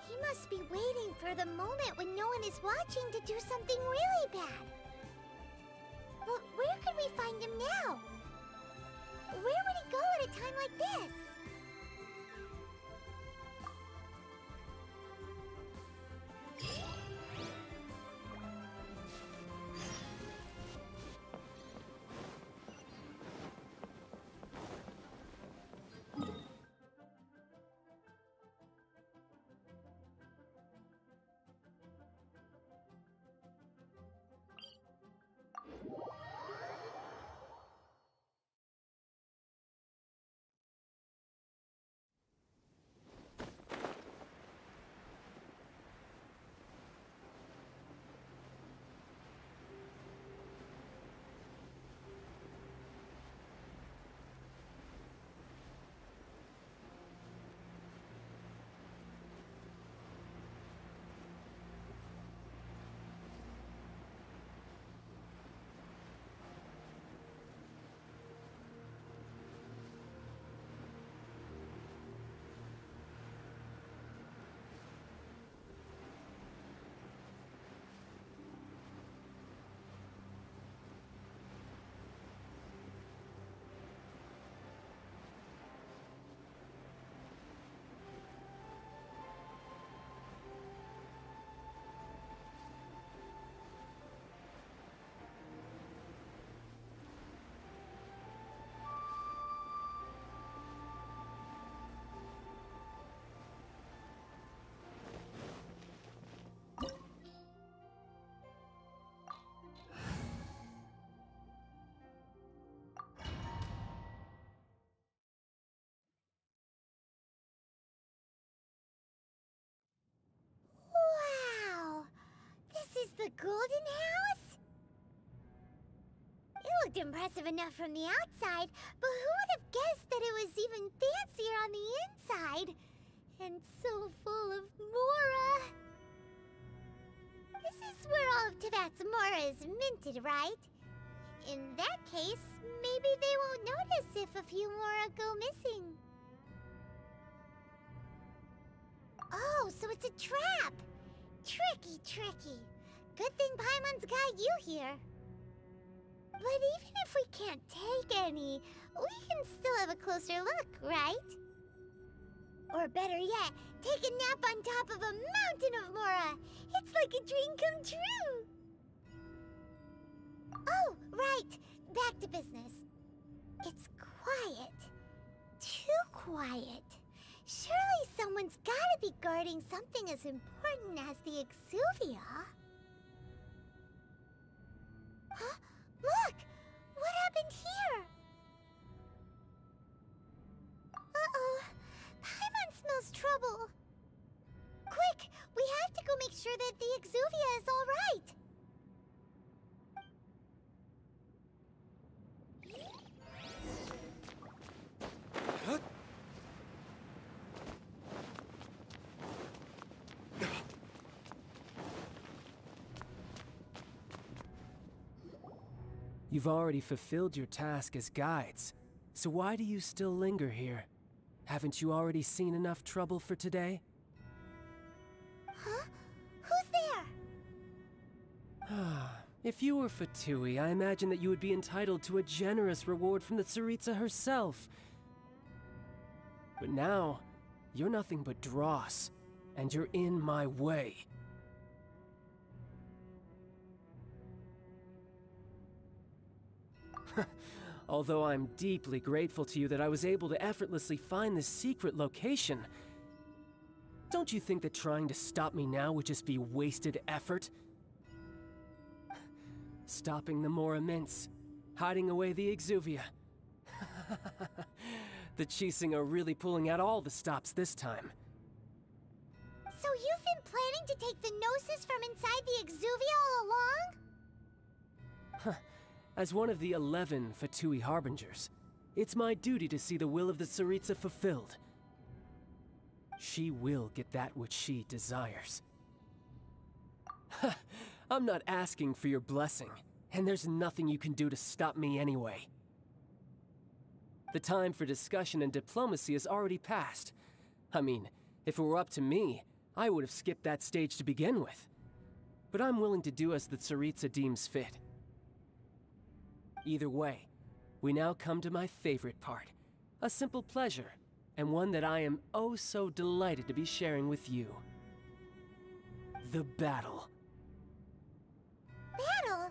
He must be waiting for the moment when no one is watching to do something really bad. But where could we find him now? Where would he go at a time like this? looked impressive enough from the outside, but who would have guessed that it was even fancier on the inside? And so full of Mora. This is where all of Teyvat's Mora is minted, right? In that case, maybe they won't notice if a few Mora go missing. Oh, so it's a trap! Tricky, tricky. Good thing Paimon's got you here. But even if we can't take any, we can still have a closer look, right? Or better yet, take a nap on top of a mountain of Mora. It's like a dream come true. Oh, right. Back to business. It's quiet. Too quiet. Surely someone's gotta be guarding something as important as the Exuvia. Huh? Look! What happened here? Uh-oh. Paimon smells trouble. Quick! We have to go make sure that the Exuvia is all right. You've already fulfilled your task as guides, so why do you still linger here? Haven't you already seen enough trouble for today? Huh? Who's there? If you were Fatui, I imagine that you would be entitled to a generous reward from the Tsaritsa herself. But now, you're nothing but dross, and you're in my way. Although I'm deeply grateful to you that I was able to effortlessly find this secret location, don't you think that trying to stop me now would just be wasted effort? Stopping the Mora Mints, hiding away the Exuvia. The Qixing are really pulling out all the stops this time. So you've been planning to take the Gnosis from inside the Exuvia all along? As one of the 11 Fatui Harbingers, it's my duty to see the will of the Tsaritsa fulfilled. She will get that which she desires. I'm not asking for your blessing, and there's nothing you can do to stop me anyway. The time for discussion and diplomacy has already passed. I mean, if it were up to me, I would have skipped that stage to begin with. But I'm willing to do as the Tsaritsa deems fit. Either way, we now come to my favorite part. A simple pleasure, and one that I am oh so delighted to be sharing with you. The battle. Battle?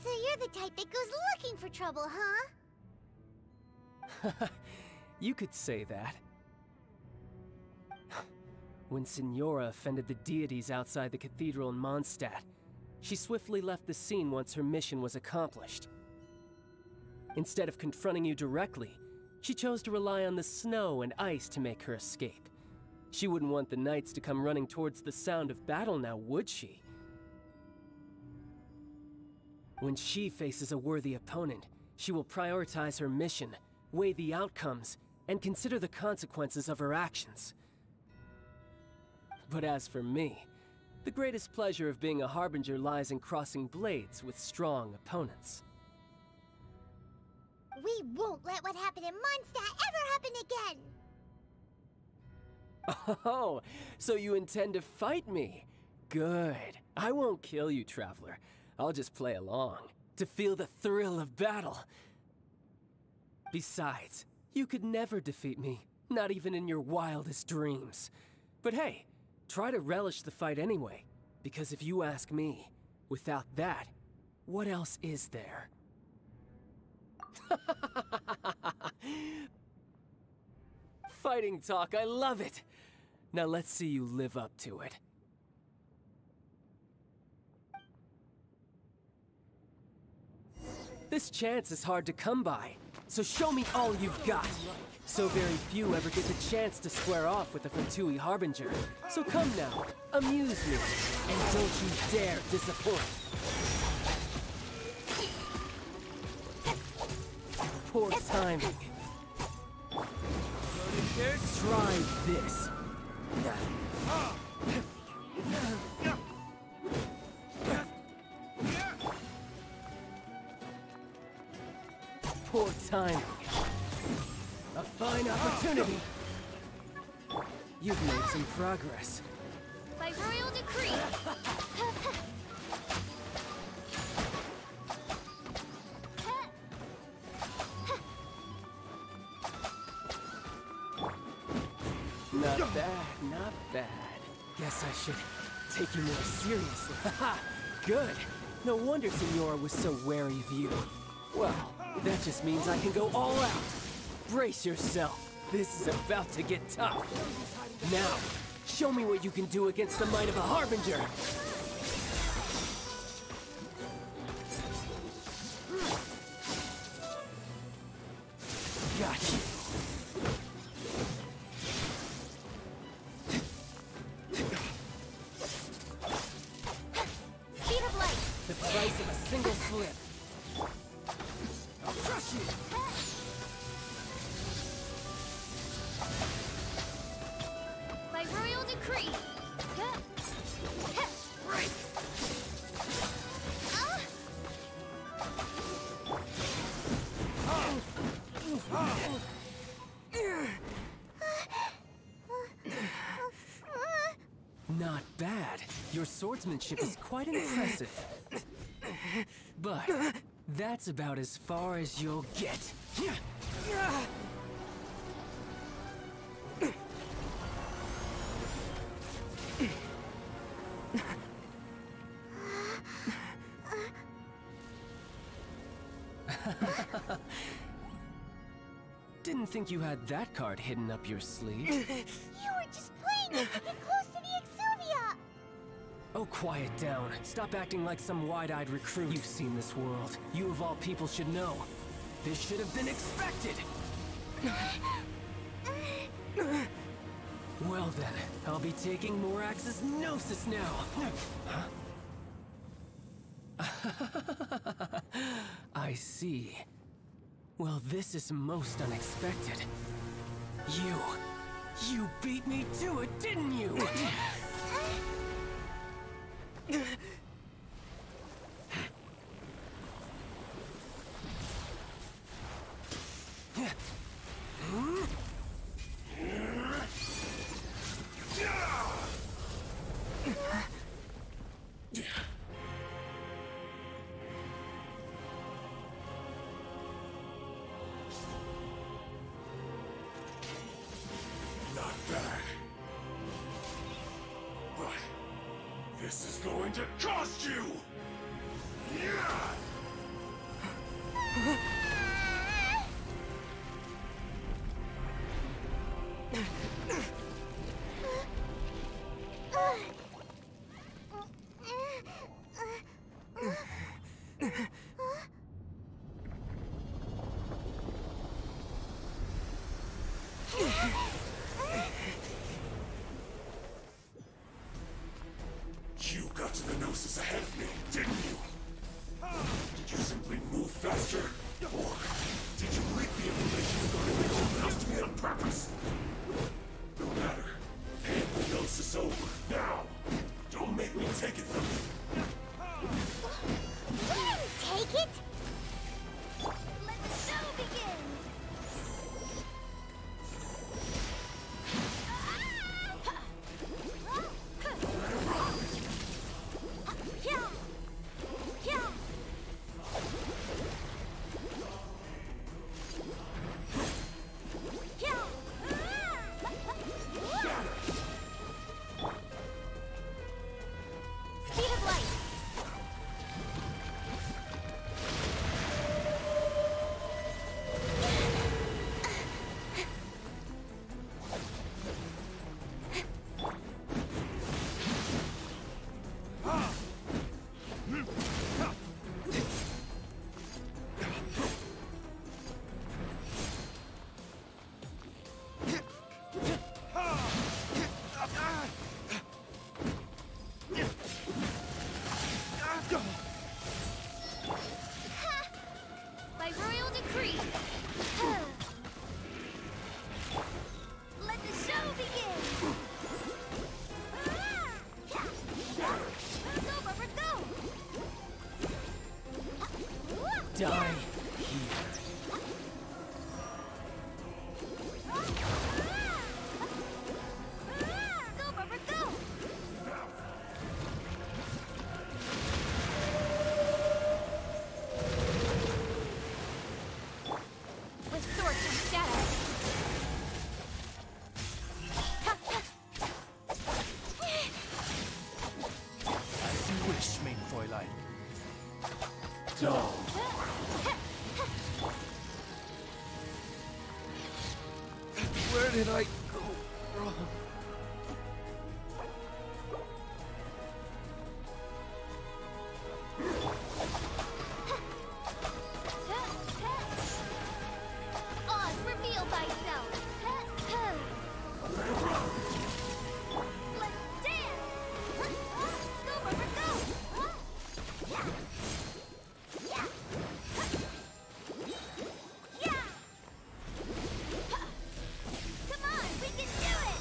So you're the type that goes looking for trouble, huh? You could say that. When Signora offended the deities outside the cathedral in Mondstadt, she swiftly left the scene once her mission was accomplished. Instead of confronting you directly, she chose to rely on the snow and ice to make her escape. She wouldn't want the knights to come running towards the sound of battle now, would she? When she faces a worthy opponent, she will prioritize her mission, weigh the outcomes, and consider the consequences of her actions. But as for me, the greatest pleasure of being a Harbinger lies in crossing blades with strong opponents. We won't let what happened in Mondstadt ever happen again! Oh, so you intend to fight me? Good. I won't kill you, Traveler. I'll just play along, to feel the thrill of battle. Besides, you could never defeat me, not even in your wildest dreams. But hey, try to relish the fight anyway, because if you ask me, without that, what else is there? Fighting talk, I love it! Now let's see you live up to it. This chance is hard to come by, so show me all you've got. So very few ever get the chance to square off with the Fatui Harbinger. So come now, amuse me, and don't you dare disappoint. Poor timing. Try this. Poor timing. A fine opportunity. You've made some progress. By royal decree. Not bad, not bad. Guess I should take you more seriously. Haha, good. No wonder Signora was so wary of you. Well, that just means I can go all out. Brace yourself. This is about to get tough. Now, show me what you can do against the might of a Harbinger. Got you. Speed of light. The price of a single slip. I'll crush you. By royal decree. Right. Not bad. Your swordsmanship is quite impressive. But that's about as far as you'll get. Didn't think you had that card hidden up your sleeve. You were just playing us to get close to the Exuvia! Oh, quiet down. Stop acting like some wide-eyed recruit. You've seen this world. You of all people should know. This should have been expected! Well then, I'll be taking Morax's Gnosis now! Huh? I see. Well, this is most unexpected. You beat me to it, didn't you? Not bad. But this is going to cost you! You got to the Gnosis ahead of me, didn't you? Did you simply move faster? Or did you leak the information regarding the Golden House to me on purpose? No matter. Hand the Gnosis over, now! Don't make me take it from you! We didn't take it! Let the show begin. did I go wrong? Oz, reveal thyself! Let's dance! Go, River, go! Yeah! Come on, we can do it!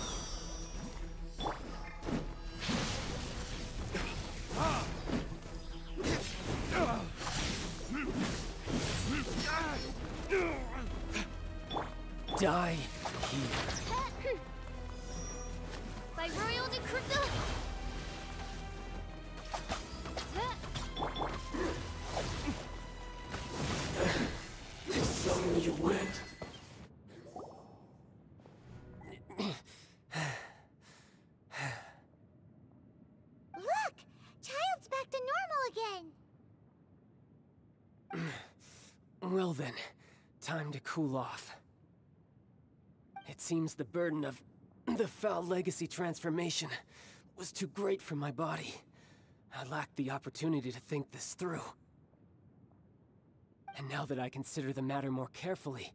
Die here. By royal decree. So you went. Look! Child's back to normal again! Well then, time to cool off. It seems the burden of the foul legacy transformation was too great for my body. I lacked the opportunity to think this through. And now that I consider the matter more carefully,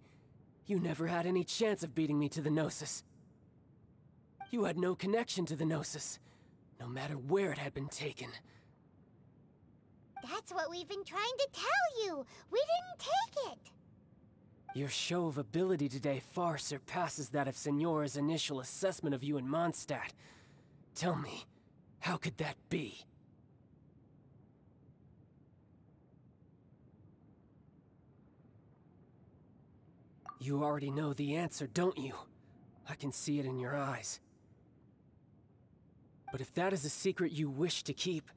you never had any chance of beating me to the Gnosis. You had no connection to the Gnosis, no matter where it had been taken. That's what we've been trying to tell you! We didn't take it! Your show of ability today far surpasses that of Signora's initial assessment of you in Mondstadt. Tell me, how could that be? You already know the answer, don't you? I can see it in your eyes. But if that is a secret you wish to keep,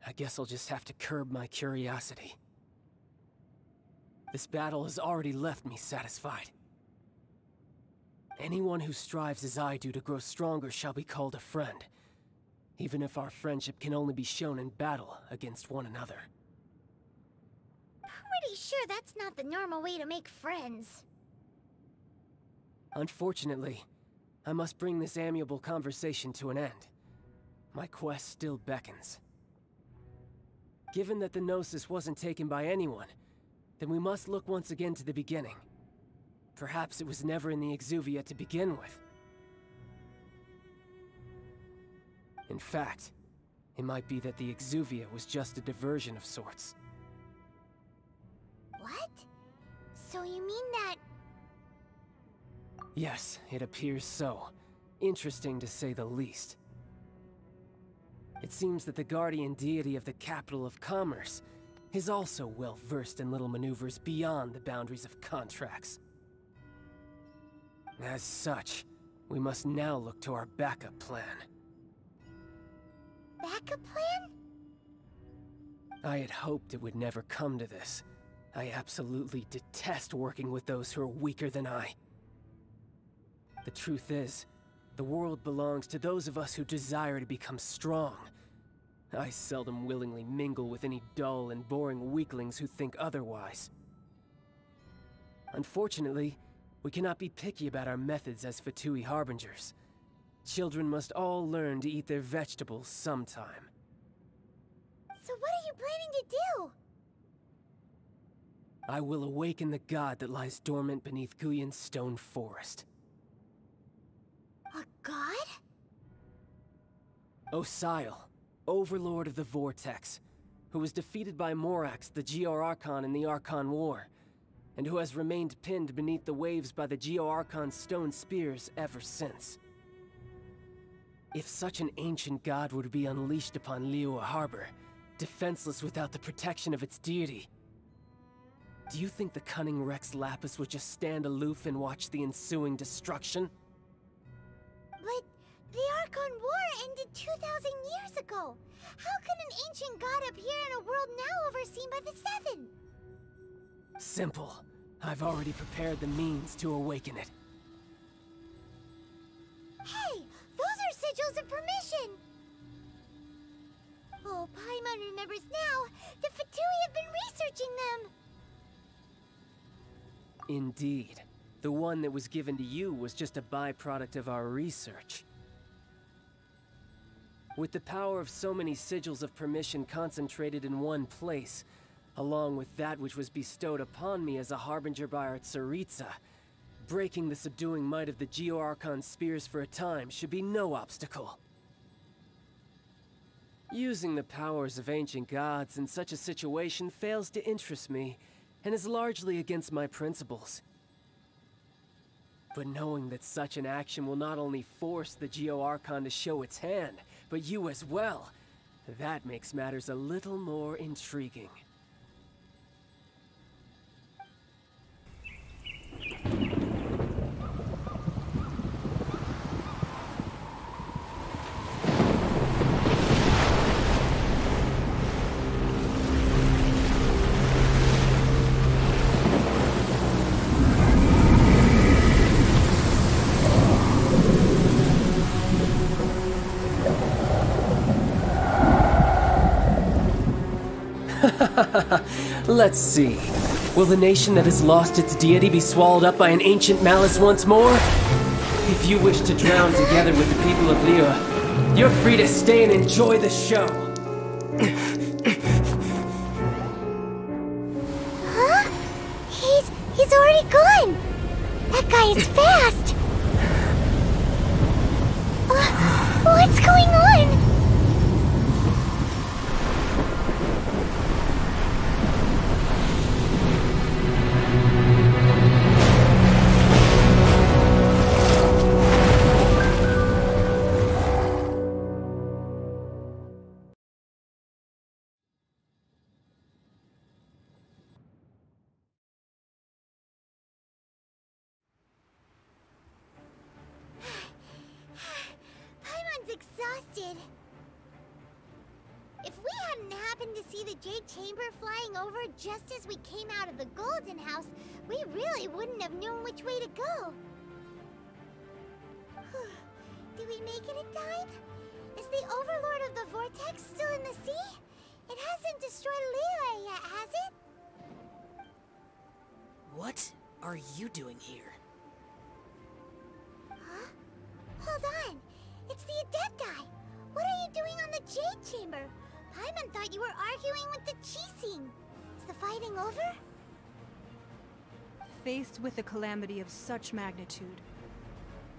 I guess I'll just have to curb my curiosity. This battle has already left me satisfied. Anyone who strives as I do to grow stronger shall be called a friend, even if our friendship can only be shown in battle against one another. Pretty sure that's not the normal way to make friends. Unfortunately, I must bring this amiable conversation to an end. My quest still beckons. Given that the Gnosis wasn't taken by anyone, then we must look once again to the beginning. Perhaps it was never in the Exuvia to begin with. In fact, it might be that the Exuvia was just a diversion of sorts. What? So you mean that... Yes, it appears so. Interesting to say the least. It seems that the guardian deity of the capital of commerce is also well versed in little maneuvers beyond the boundaries of contracts. As such, we must now look to our backup plan. Backup plan? I had hoped it would never come to this. I absolutely detest working with those who are weaker than I. The truth is, the world belongs to those of us who desire to become strong. I seldom willingly mingle with any dull and boring weaklings who think otherwise. Unfortunately, we cannot be picky about our methods as Fatui Harbingers. Children must all learn to eat their vegetables sometime. So what are you planning to do? I will awaken the god that lies dormant beneath Guyon's stone forest. A god? Osial, Overlord of the Vortex, who was defeated by Morax, the Geo-Archon in the Archon War, and who has remained pinned beneath the waves by the Geo-Archon's stone spears ever since. If such an ancient god were to be unleashed upon Liyue Harbor, defenseless without the protection of its deity, do you think the cunning Rex Lapis would just stand aloof and watch the ensuing destruction? But the Archon War ended 2,000 years ago. How can an ancient god appear in a world now overseen by the Seven? Simple. I've already prepared the means to awaken it. Hey, those are sigils of permission! Oh, Paimon remembers now. The Fatui have been researching them. Indeed. The one that was given to you was just a byproduct of our research. With the power of so many sigils of permission concentrated in one place, along with that which was bestowed upon me as a harbinger by our Tsaritsa, breaking the subduing might of the Geo-Archon spears for a time should be no obstacle. Using the powers of ancient gods in such a situation fails to interest me, and is largely against my principles. But knowing that such an action will not only force the Geo-Archon to show its hand, but you as well, that makes matters a little more intriguing. Let's see. Will the nation that has lost its deity be swallowed up by an ancient malice once more? If you wish to drown together with the people of Liyue, you're free to stay and enjoy the show. Huh? He's already gone! That guy is fast! What's going on? Exhausted. If we hadn't happened to see the Jade Chamber flying over just as we came out of the Golden House, we really wouldn't have known which way to go. Did we make it in time? Is the Overlord of the Vortex still in the sea? It hasn't destroyed Liyue yet, has it? What are you doing here? Huh? Hold on. It's the Adepti! What are you doing on the Jade Chamber? Paimon thought you were arguing with the Qixing. Is the fighting over? Faced with a calamity of such magnitude,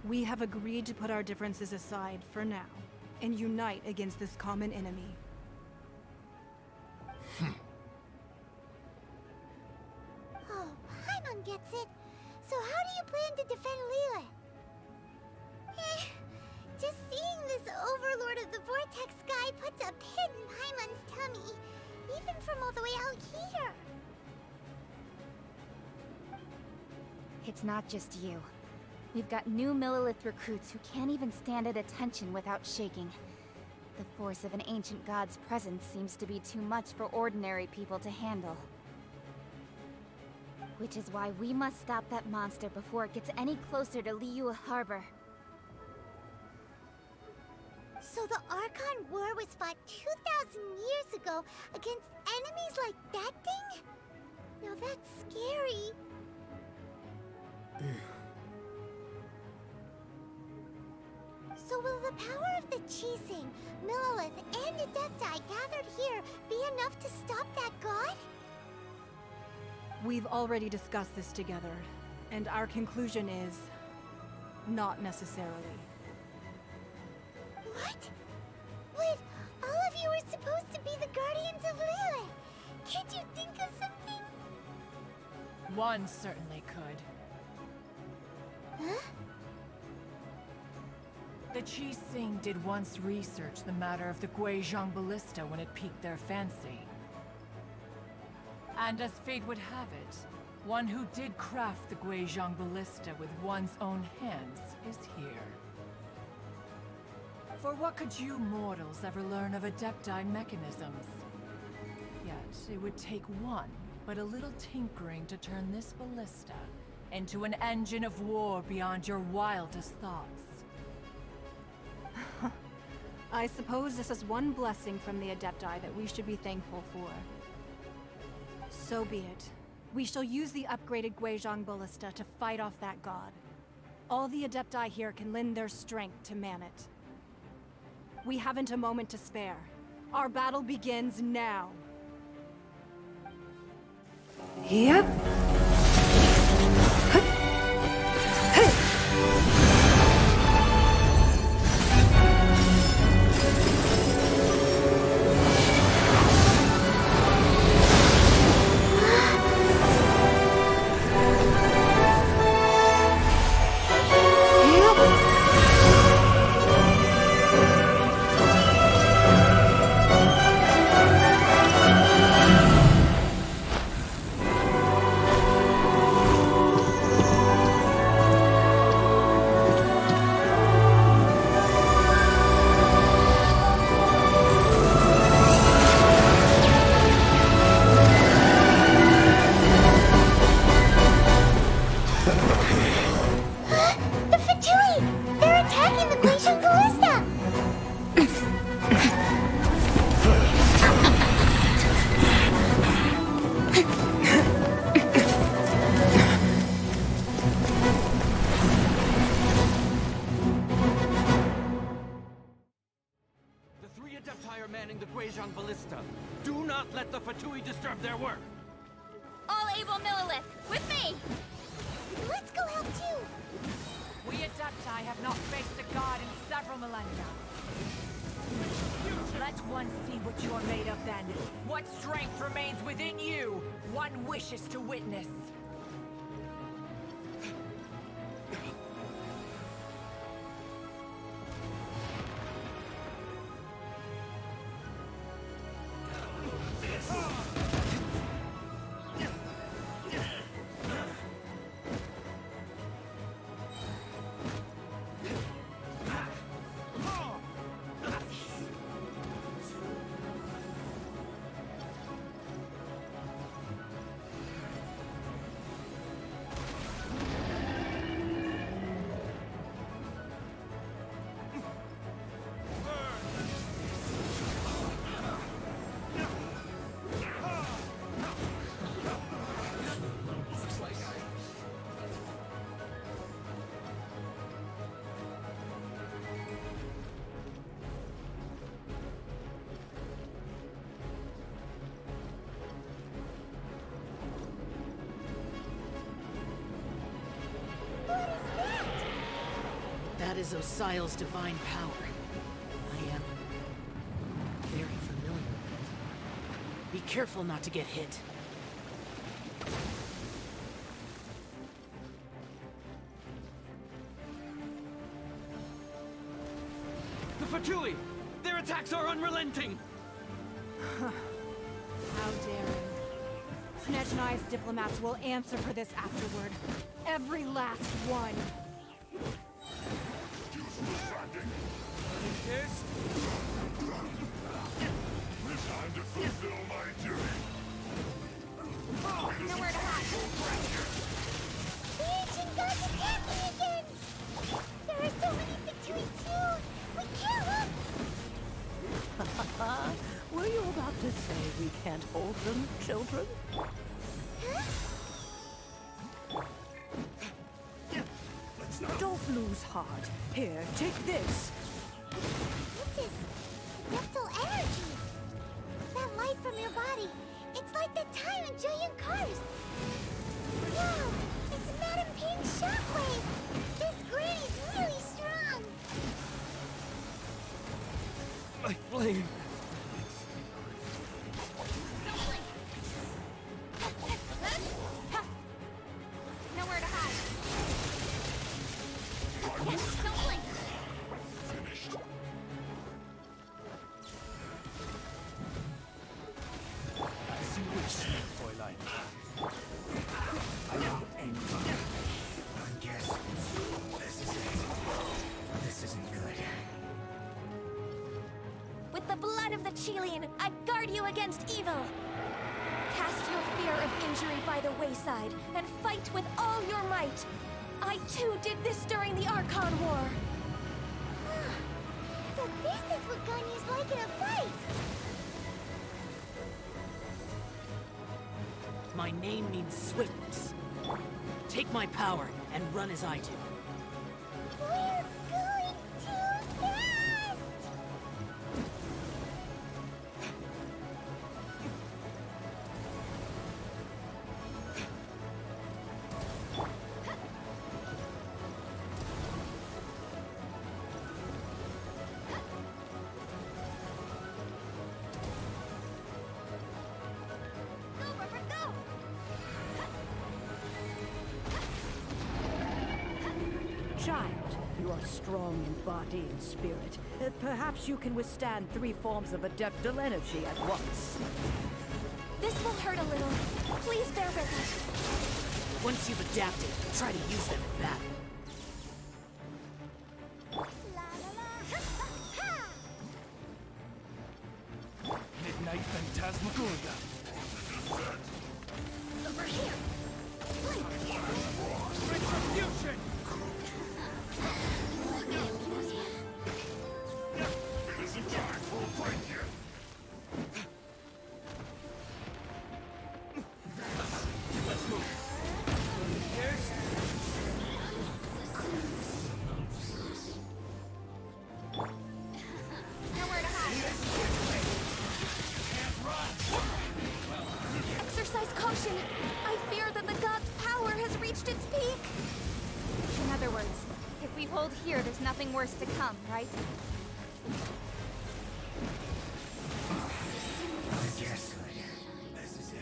we have agreed to put our differences aside for now and unite against this common enemy. Oh, Paimon gets it. So how do you plan to defend Liyue? Just seeing this Overlord of the Vortex guy puts a pit in Paimon's tummy, even from all the way out here. It's not just you. We've got new Millelith recruits who can't even stand at attention without shaking. The force of an ancient god's presence seems to be too much for ordinary people to handle. Which is why we must stop that monster before it gets any closer to Liyue Harbor. So the Archon War was fought 2,000 years ago against enemies like that thing? Now that's scary. So will the power of the Qixing, Millelith, and Adepti gathered here be enough to stop that god? We've already discussed this together, and our conclusion is... not necessarily. What? But all of you were supposed to be the Guardians of Liyue. Can't you think of something? One certainly could. Huh? The Qixing did once research the matter of the Guizhong Ballista when it piqued their fancy. And as fate would have it, one who did craft the Guizhong Ballista with one's own hands is here. For what could you mortals ever learn of Adepti mechanisms? Yet, it would take one, but a little tinkering to turn this ballista into an engine of war beyond your wildest thoughts. I suppose this is one blessing from the Adepti that we should be thankful for. So be it. We shall use the upgraded Guizhong Ballista to fight off that god. All the Adepti here can lend their strength to man it. We haven't a moment to spare. Our battle begins now. Yep. That is Osial's divine power. I am very familiar with it. Be careful not to get hit. The Fatui! Their attacks are unrelenting! How daring. Snezhnai's diplomats will answer for this afterward. Every last one. It's time to fulfill my duty. Nowhere to hide. The ancient gods attack me again! There are so many Fatui too! We can't look! Were you about to say we can't hold them, children? Huh? Don't lose heart. Here, take this. This is adeptal energy. That light from your body. It's like the time in Julian Cars. Wow, it's Madame Ping's shockwave. This granny's really strong. My flame! Nowhere to hide. Don't blink. Finished. As you wish, Fräulein. I am angry. I guess this is it. This isn't good. With the blood of the Chilean, I guard you against evil. Cast your fear of injury by the wayside and fight with all your might. I too did this during the Archon War. So this is what Ganya's like in a fight. My name means swiftness. Take my power and run as I do. We're going too fast! Child, you are strong in body and spirit. Perhaps you can withstand 3 forms of Adeptal energy at once. This will hurt a little. Please bear with us. Once you've adapted, try to use them in battle. Midnight Phantasmagoria. Over here! Retribution! Let's move. Nowhere to hide. Exercise caution. I fear that the god's power has reached its peak. In other words, if we hold here, there's nothing worse to come, right? Yes, this is it.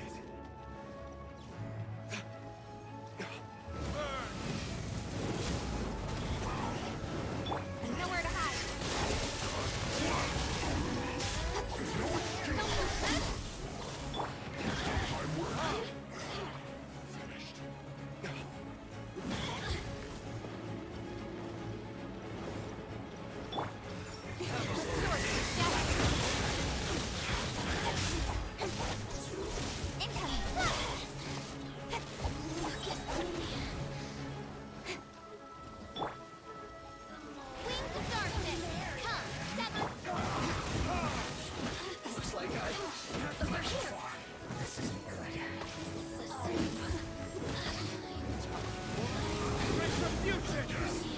Nowhere to hide.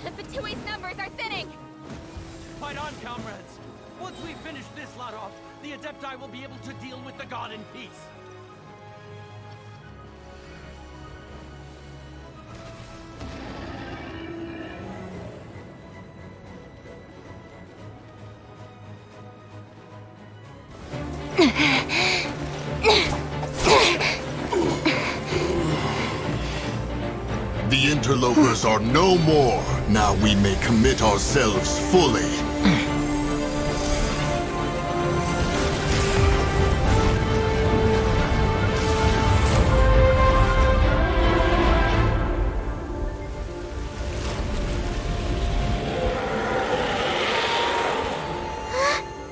The Fatui's numbers are thinning! Fight on, comrades! Once we finish this lot off, the Adepti will be able to deal with the god in peace. The interlopers are no more. Now we may commit ourselves fully.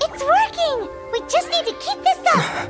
It's working! We just need to keep this up!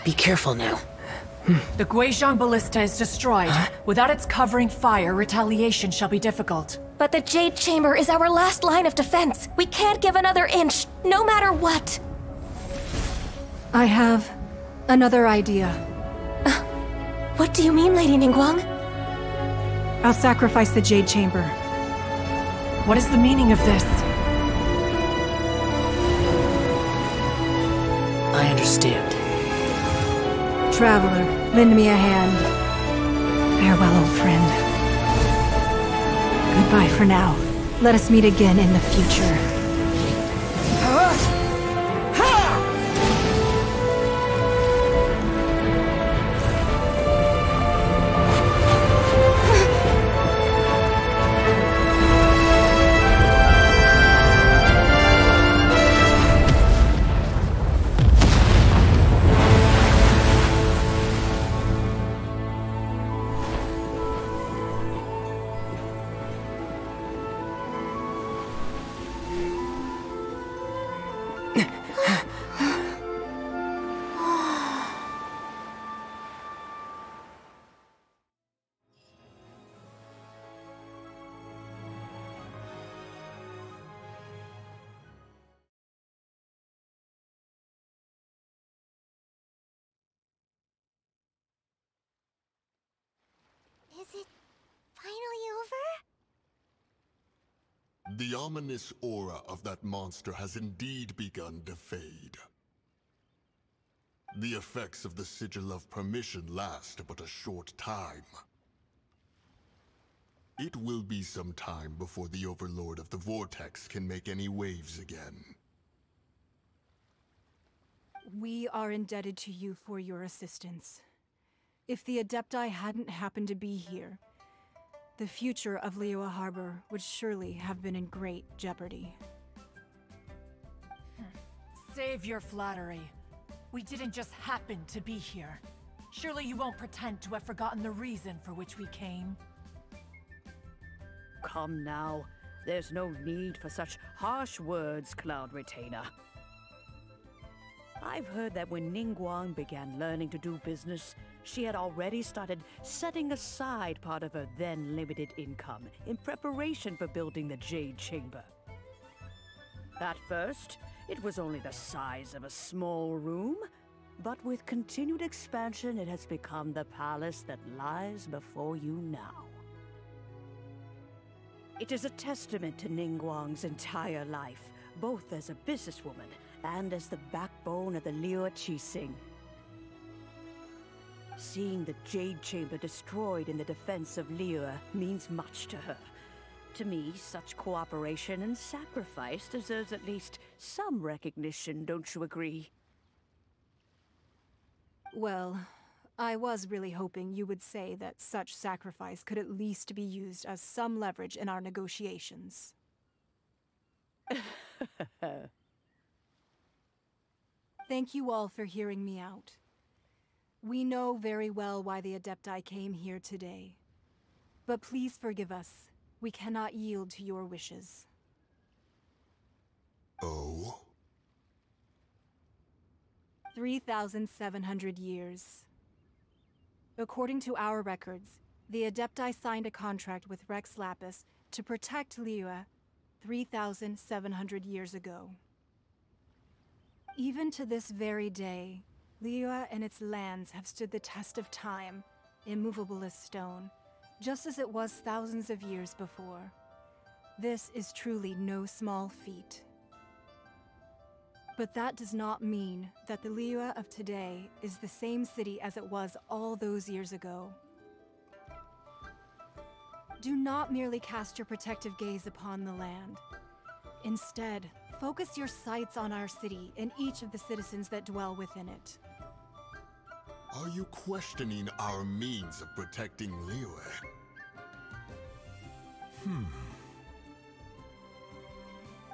Be careful now. The Guizhong Ballista is destroyed. Without its covering fire, retaliation shall be difficult. But the Jade Chamber is our last line of defense. We can't give another inch, no matter what. I have another idea. What do you mean, Lady Ningguang? I'll sacrifice the Jade Chamber. What is the meaning of this? I understand. Traveler, lend me a hand. Farewell, old friend. Goodbye for now. Let us meet again in the future. Is it finally over? The ominous aura of that monster has indeed begun to fade. The effects of the Sigil of Permission last but a short time. It will be some time before the Overlord of the Vortex can make any waves again. We are indebted to you for your assistance. If the Adepti hadn't happened to be here, the future of Liyue Harbor would surely have been in great jeopardy. Save your flattery. We didn't just happen to be here. Surely you won't pretend to have forgotten the reason for which we came. Come now. There's no need for such harsh words, Cloud Retainer. I've heard that when Ningguang began learning to do business, she had already started setting aside part of her then limited income in preparation for building the Jade Chamber. At first, it was only the size of a small room, but with continued expansion, it has become the palace that lies before you now. It is a testament to Ningguang's entire life, both as a businesswoman and as the backbone of the Liyue Qixing. Seeing the Jade Chamber destroyed in the defense of Liyue means much to her. To me, such cooperation and sacrifice deserves at least some recognition, don't you agree? Well, I was really hoping you would say that such sacrifice could at least be used as some leverage in our negotiations. Thank you all for hearing me out. We know very well why the Adepti came here today. But please forgive us. We cannot yield to your wishes. Oh? 3,700 years. According to our records, the Adepti signed a contract with Rex Lapis to protect Liyue 3,700 years ago. Even to this very day, Liyue and its lands have stood the test of time, immovable as stone, just as it was thousands of years before. This is truly no small feat. But that does not mean that the Liyue of today is the same city as it was all those years ago. Do not merely cast your protective gaze upon the land. Instead, focus your sights on our city and each of the citizens that dwell within it. Are you questioning our means of protecting Liyue?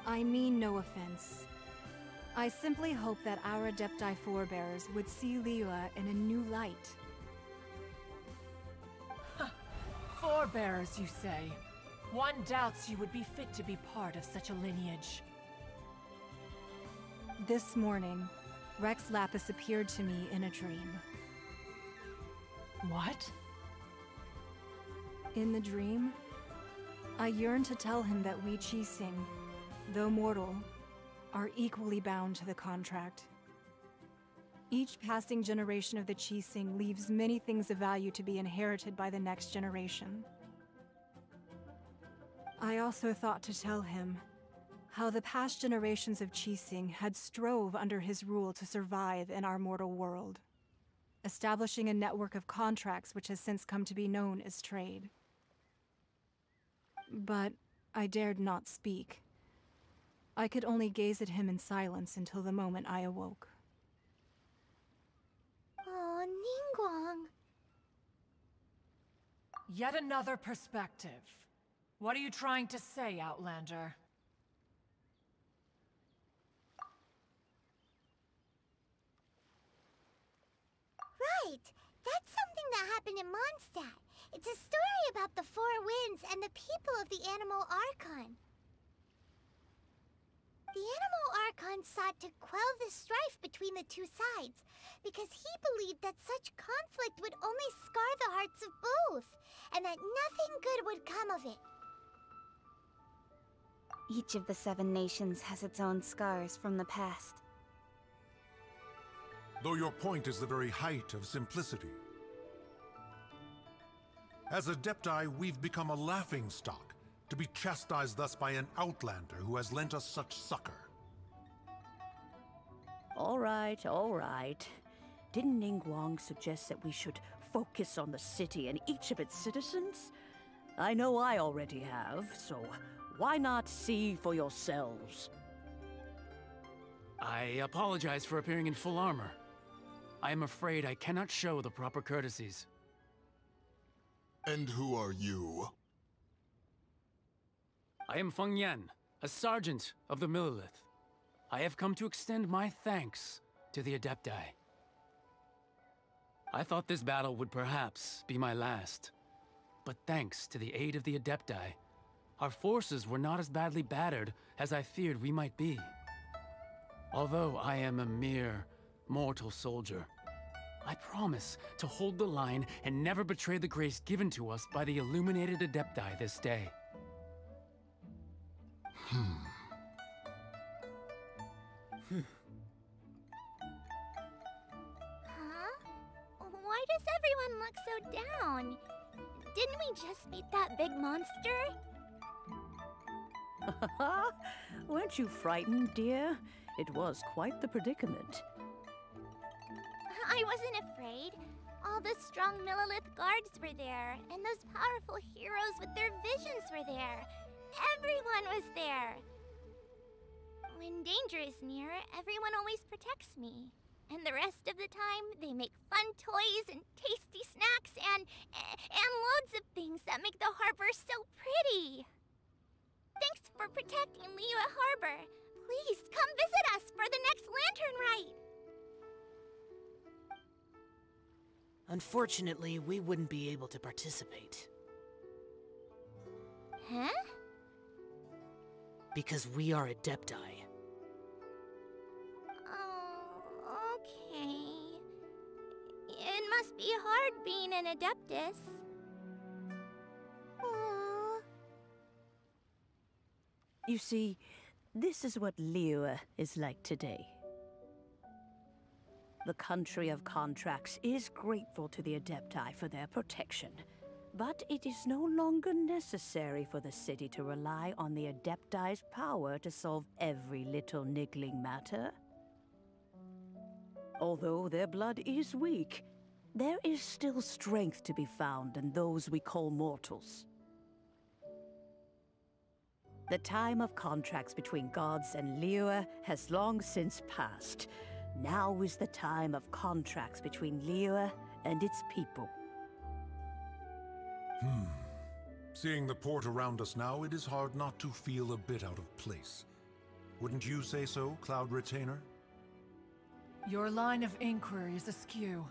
I mean no offense. I simply hope that our Adepti forebears would see Liyue in a new light. Forebearers, you say? One doubts you would be fit to be part of such a lineage. This morning, Rex Lapis appeared to me in a dream. What? In the dream, I yearned to tell him that we Qixing, though mortal, are equally bound to the contract. Each passing generation of the Qixing leaves many things of value to be inherited by the next generation. I also thought to tell him how the past generations of Qixing had strove under his rule to survive in our mortal world, establishing a network of contracts which has since come to be known as trade. But I dared not speak. I could only gaze at him in silence until the moment I awoke. Oh, Ningguang. Yet another perspective. What are you trying to say, Outlander? Right! That's something that happened in Mondstadt. It's a story about the Four Winds and the people of the Animal Archon. The Animal Archon sought to quell the strife between the two sides, because he believed that such conflict would only scar the hearts of both, and that nothing good would come of it. Each of the 7 nations has its own scars from the past. Though your point is the very height of simplicity. As Adepti, we've become a laughingstock, to be chastised thus by an outlander who has lent us such succor. All right, all right. Didn't Ningguang suggest that we should focus on the city and each of its citizens? I know I already have, so why not see for yourselves? I apologize for appearing in full armor. I am afraid I cannot show the proper courtesies. And who are you? I am Feng Yan, a sergeant of the Millelith. I have come to extend my thanks to the Adepti. I thought this battle would perhaps be my last, but thanks to the aid of the Adepti, our forces were not as badly battered as I feared we might be. Although I am a mere mortal soldier, I promise to hold the line and never betray the grace given to us by the illuminated Adepti this day. Huh? Why does everyone look so down? Didn't we just beat that big monster? Weren't you frightened, dear? It was quite the predicament. I wasn't afraid. All the strong Millelith guards were there, and those powerful heroes with their visions were there. Everyone was there. When danger is near, everyone always protects me. And the rest of the time, they make fun toys and tasty snacks and loads of things that make the harbor so pretty. Thanks for protecting Liyue Harbor. Please come visit us for the next lantern rite. Unfortunately, we wouldn't be able to participate. Huh? Because we are Adepti. Oh, okay. It must be hard being an Adeptus. Aww. You see, this is what Liyue is like today. The country of contracts is grateful to the Adepti for their protection, but it is no longer necessary for the city to rely on the Adepti's power to solve every little niggling matter. Although their blood is weak, there is still strength to be found in those we call mortals. The time of contracts between gods and Liyue has long since passed. Now is the time of contracts between Liyue and its people. Seeing the port around us now, it is hard not to feel a bit out of place. Wouldn't you say so, Cloud Retainer? Your line of inquiry is askew.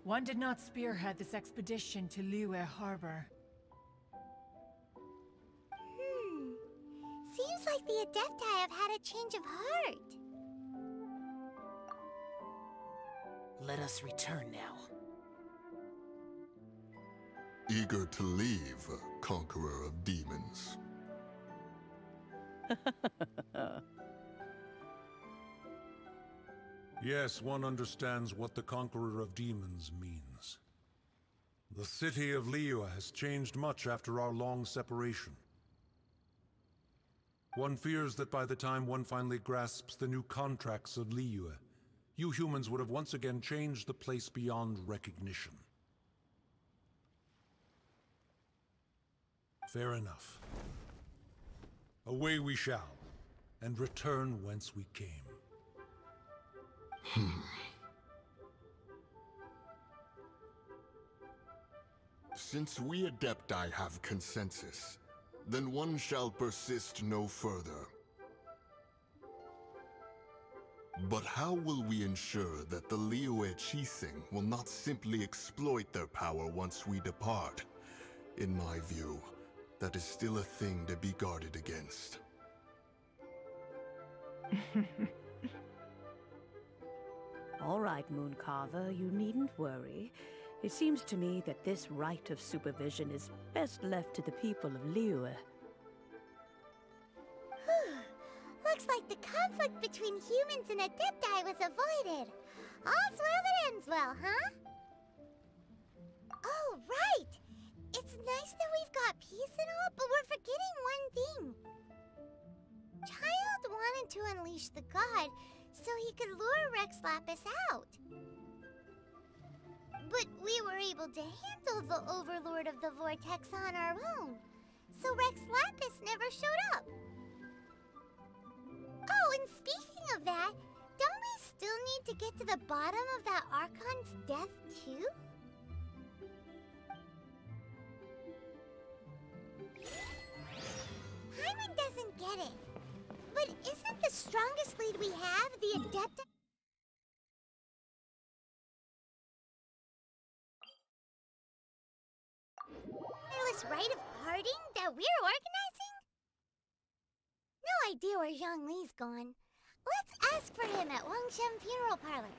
One did not spearhead this expedition to Liyue Harbor. Seems like the Adepti have had a change of heart. Let us return now. Eager to leave, Conqueror of Demons. Yes, one understands what the Conqueror of Demons means. The city of Liyue has changed much after our long separation. One fears that by the time one finally grasps the new contracts of Liyue, you humans would have once again changed the place beyond recognition. Fair enough. Away we shall, and return whence we came. Since we Adepti have consensus, then one shall persist no further. But how will we ensure that the Liyue Qixing will not simply exploit their power once we depart? In my view, that is still a thing to be guarded against. All right, Mooncarver, you needn't worry. It seems to me that this right of supervision is best left to the people of Liyue. Looks like the conflict between humans and Adepti was avoided. All's well that ends well, huh? Oh, right! It's nice that we've got peace and all, but we're forgetting one thing. Child wanted to unleash the god so he could lure Rex Lapis out. But we were able to handle the Overlord of the Vortex on our own, so Rex Lapis never showed up. Oh, and speaking of that, don't we still need to get to the bottom of that Archon's death, too? Paimon doesn't get it. But isn't the strongest lead we have the Adepti? Wireless rite of parting that we're organizing? No idea where Zhongli's gone. Let's ask for him at Wangshen Funeral Parlor.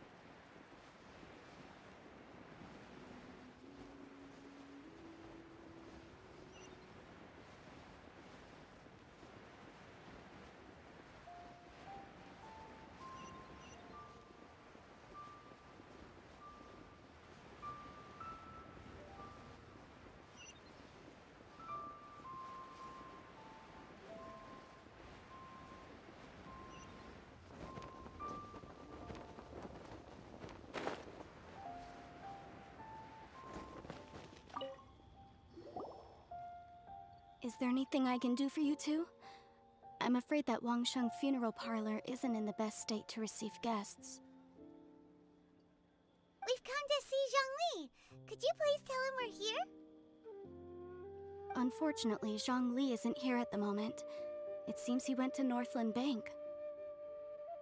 Is there anything I can do for you two? I'm afraid that Wangsheng Funeral Parlor isn't in the best state to receive guests. We've come to see Zhongli. Could you please tell him we're here? Unfortunately, Zhongli isn't here at the moment. It seems he went to Northland Bank.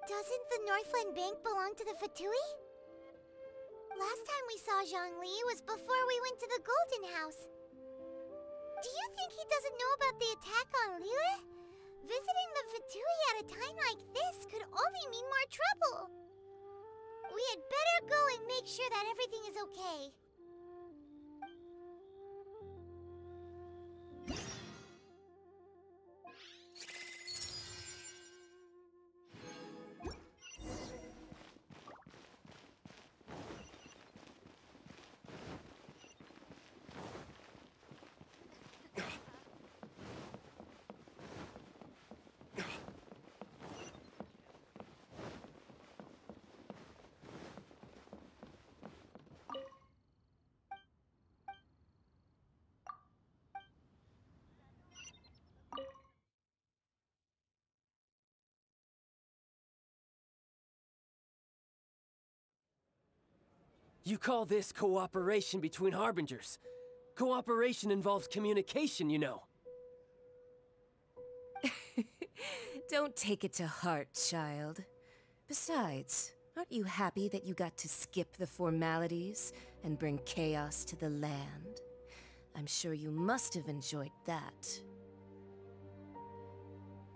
Doesn't the Northland Bank belong to the Fatui? Last time we saw Zhongli was before we went to the Golden House. Do you think he doesn't know about the attack on Liyue? Visiting the Fatui at a time like this could only mean more trouble. We had better go and make sure that everything is okay. You call this cooperation between Harbingers? Cooperation involves communication, you know. Don't take it to heart, child. Besides, aren't you happy that you got to skip the formalities and bring chaos to the land? I'm sure you must have enjoyed that.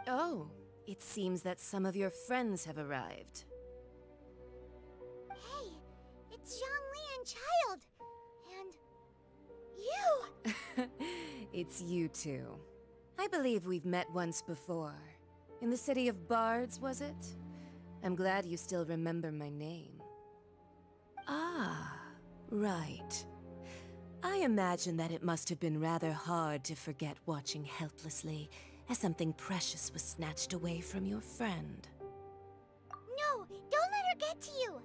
Oh, it seems that some of your friends have arrived. Hey, it's Zhongli and Child. And you! It's you two. I believe we've met once before. In the city of Bards, was it? I'm glad you still remember my name. Ah, right. I imagine that it must have been rather hard to forget watching helplessly as something precious was snatched away from your friend. No, don't let her get to you!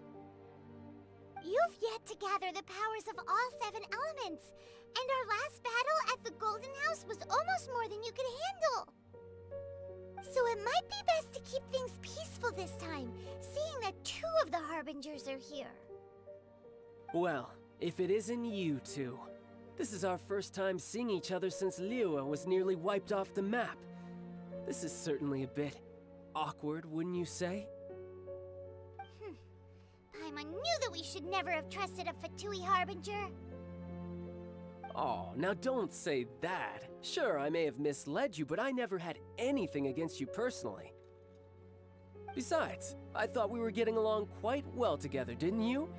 You've yet to gather the powers of all 7 elements, and our last battle at the Golden House was almost more than you could handle. So it might be best to keep things peaceful this time, seeing that 2 of the Harbingers are here. Well, if it isn't you two. This is our first time seeing each other since Liyue was nearly wiped off the map. This is certainly a bit awkward, wouldn't you say? Paimon knew that we should never have trusted a Fatui Harbinger. Oh, now don't say that. Sure, I may have misled you, but I never had anything against you personally. Besides, I thought we were getting along quite well together, didn't you?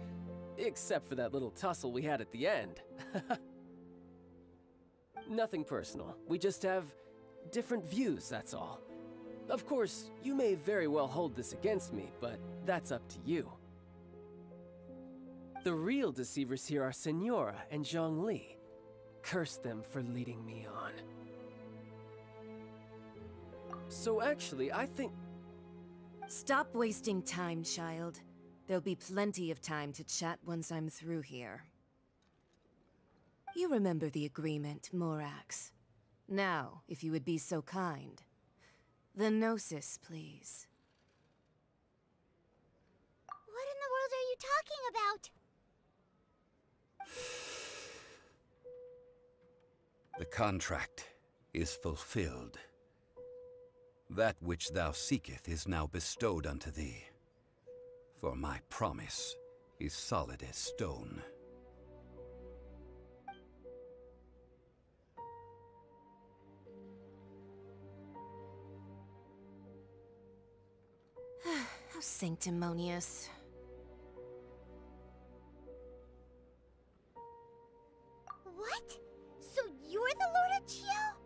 Except for that little tussle we had at the end. Nothing personal. We just have different views, that's all. Of course, you may very well hold this against me, but that's up to you. The real deceivers here are Senora and Zhongli. Curse them for leading me on. So actually, I think... Stop wasting time, child. There'll be plenty of time to chat once I'm through here. You remember the agreement, Morax. Now, if you would be so kind. The Gnosis, please. What in the world are you talking about? The contract is fulfilled. That which thou seeketh is now bestowed unto thee. For my promise is solid as stone. How sanctimonious. What? So you're the Lord of Chio?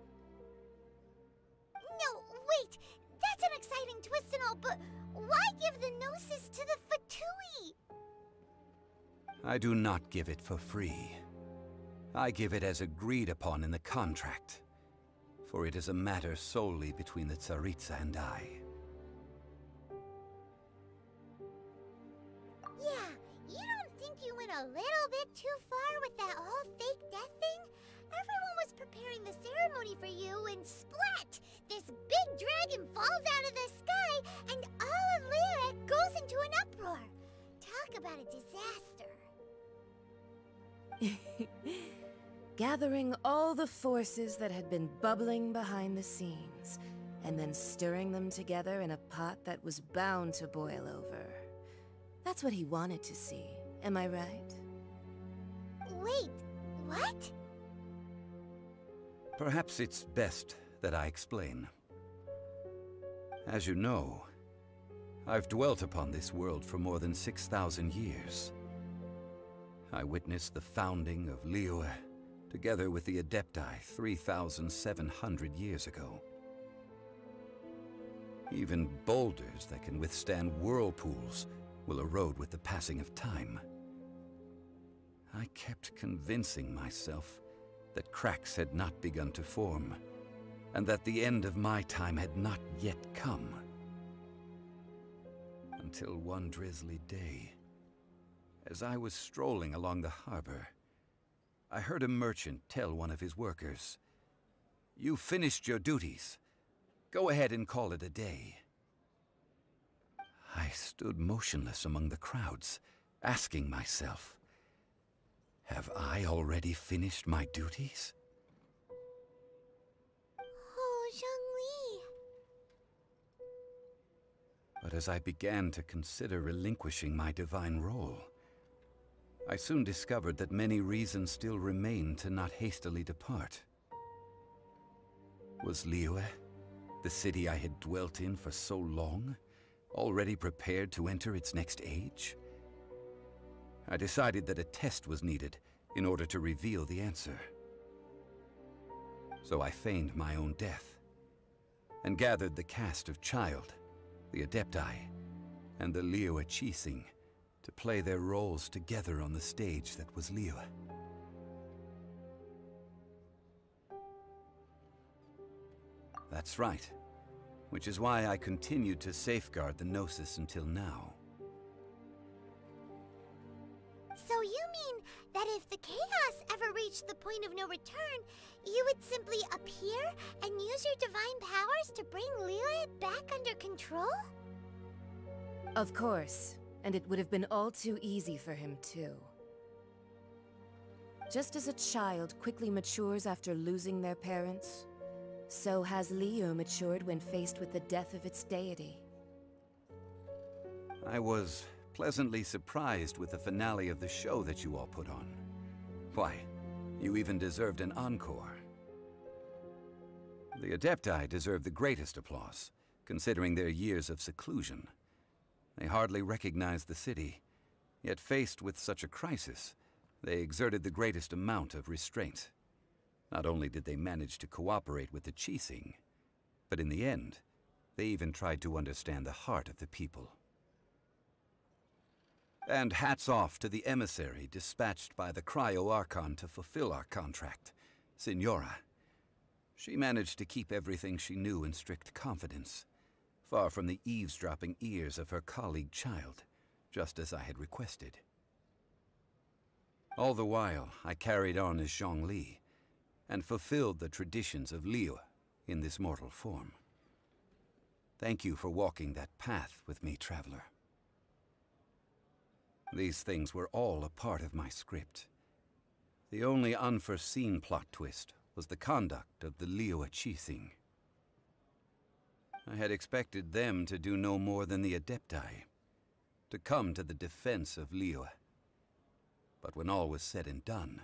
No, wait! That's an exciting twist and all, but why give the Gnosis to the Fatui? I do not give it for free. I give it as agreed upon in the contract. For it is a matter solely between the Tsaritsa and I. Yeah, you don't think you went a little bit too far with that whole fake death thing? Everyone was preparing the ceremony for you, and splat! This big dragon falls out of the sky, and all of Liyue goes into an uproar. Talk about a disaster. Gathering all the forces that had been bubbling behind the scenes, and then stirring them together in a pot that was bound to boil over. That's what he wanted to see, am I right? Wait, what? Perhaps it's best that I explain. As you know, I've dwelt upon this world for more than 6,000 years. I witnessed the founding of Liyue, together with the Adepti 3,700 years ago. Even boulders that can withstand whirlpools will erode with the passing of time. I kept convincing myself that cracks had not begun to form, and that the end of my time had not yet come. Until one drizzly day, as I was strolling along the harbor, I heard a merchant tell one of his workers, "You finished your duties. Go ahead and call it a day." I stood motionless among the crowds, asking myself, have I already finished my duties? Oh, Zhongli. But as I began to consider relinquishing my divine role, I soon discovered that many reasons still remained to not hastily depart. Was Liyue, the city I had dwelt in for so long, already prepared to enter its next age? I decided that a test was needed in order to reveal the answer. So I feigned my own death, and gathered the cast of Childe, the Adepti, and the Liyue Qixing to play their roles together on the stage that was Liyue. That's right, which is why I continued to safeguard the Gnosis until now. So you mean that if the chaos ever reached the point of no return, you would simply appear and use your divine powers to bring Liyue back under control? Of course, and it would have been all too easy for him too. Just as a child quickly matures after losing their parents, so has Liyue matured when faced with the death of its deity. I was pleasantly surprised with the finale of the show that you all put on. Why, you even deserved an encore. The Adepti deserve the greatest applause, Considering their years of seclusion, they hardly recognized the city. Yet faced with such a crisis, they exerted the greatest amount of restraint. Not only did they manage to cooperate with the Qixing, but in the end, they even tried to understand the heart of the people. And hats off to the emissary dispatched by the Cryo Archon to fulfill our contract, Signora. She managed to keep everything she knew in strict confidence, far from the eavesdropping ears of her colleague child, just as I had requested. All the while, I carried on as Zhongli, and fulfilled the traditions of Liyue in this mortal form. Thank you for walking that path with me, traveler. These things were all a part of my script. The only unforeseen plot twist was the conduct of the Liyue Qixing. I had expected them to do no more than the Adepti, to come to the defense of Liyue. But when all was said and done,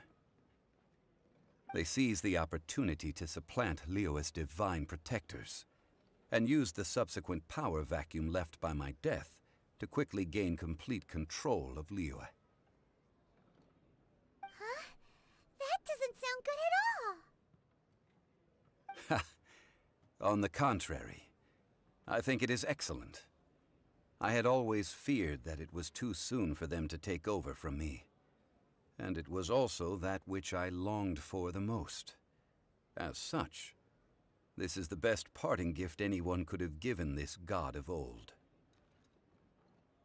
they seized the opportunity to supplant Liyue's divine protectors, and used the subsequent power vacuum left by my death to quickly gain complete control of Liyue. Huh? That doesn't sound good at all! On the contrary, I think it is excellent. I had always feared that it was too soon for them to take over from me. And it was also that which I longed for the most. As such, this is the best parting gift anyone could have given this god of old.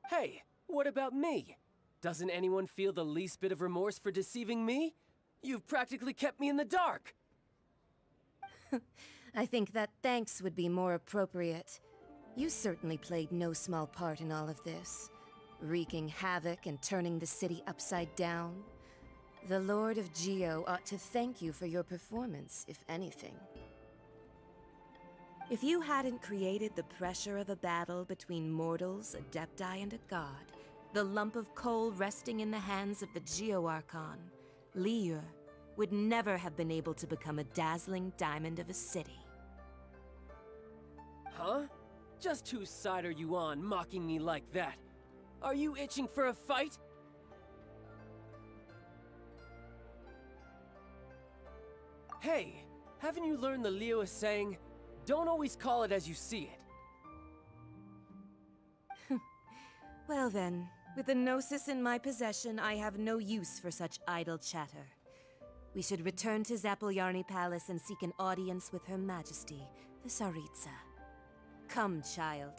Hey, what about me? Doesn't anyone feel the least bit of remorse for deceiving me? You've practically kept me in the dark! I think that thanks would be more appropriate. You certainly played no small part in all of this, wreaking havoc and turning the city upside down. The Lord of Geo ought to thank you for your performance, if anything. If you hadn't created the pressure of a battle between mortals, Adepti, and a god, the lump of coal resting in the hands of the Geo Archon, Liyue would never have been able to become a dazzling diamond of a city. Huh? Just whose side are you on, mocking me like that? Are you itching for a fight? Hey, haven't you learned the Liyue saying, don't always call it as you see it? Well then, with the Gnosis in my possession, I have no use for such idle chatter. We should return to Zapoljarny Palace and seek an audience with Her Majesty, the Tsaritsa. Come, child.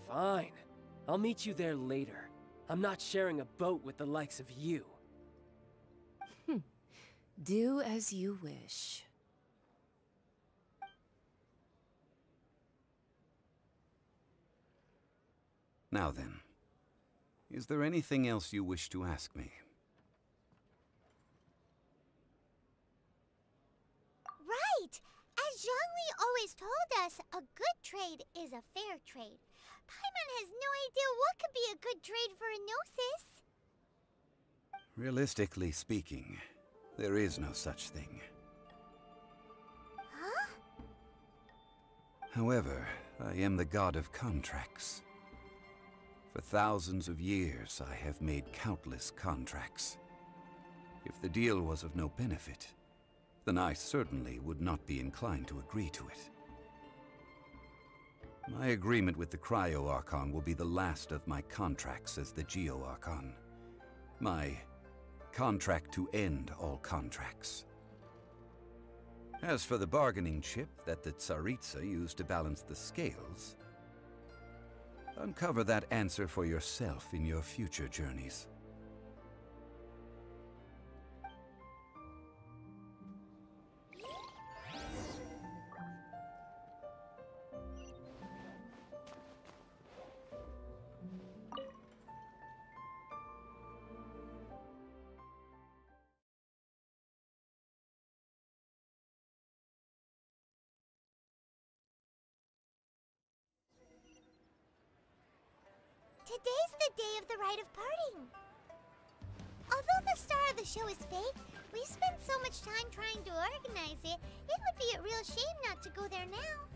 Fine. I'll meet you there later. I'm not sharing a boat with the likes of you. Do as you wish. Now then, is there anything else you wish to ask me? Right! As Zhongli always told us, a good trade is a fair trade. Paimon has no idea what could be a good trade for a Gnosis. Realistically speaking, there is no such thing. Huh? However, I am the god of contracts. For thousands of years, I have made countless contracts. If the deal was of no benefit, then I certainly would not be inclined to agree to it. My agreement with the Cryo Archon will be the last of my contracts as the Geo Archon. My contract to end all contracts. As for the bargaining chip that the Tsaritsa used to balance the scales, uncover that answer for yourself in your future journeys. Today's the day of the rite of parting. Although the star of the show is fake, we spent so much time trying to organize it, it would be a real shame not to go there now.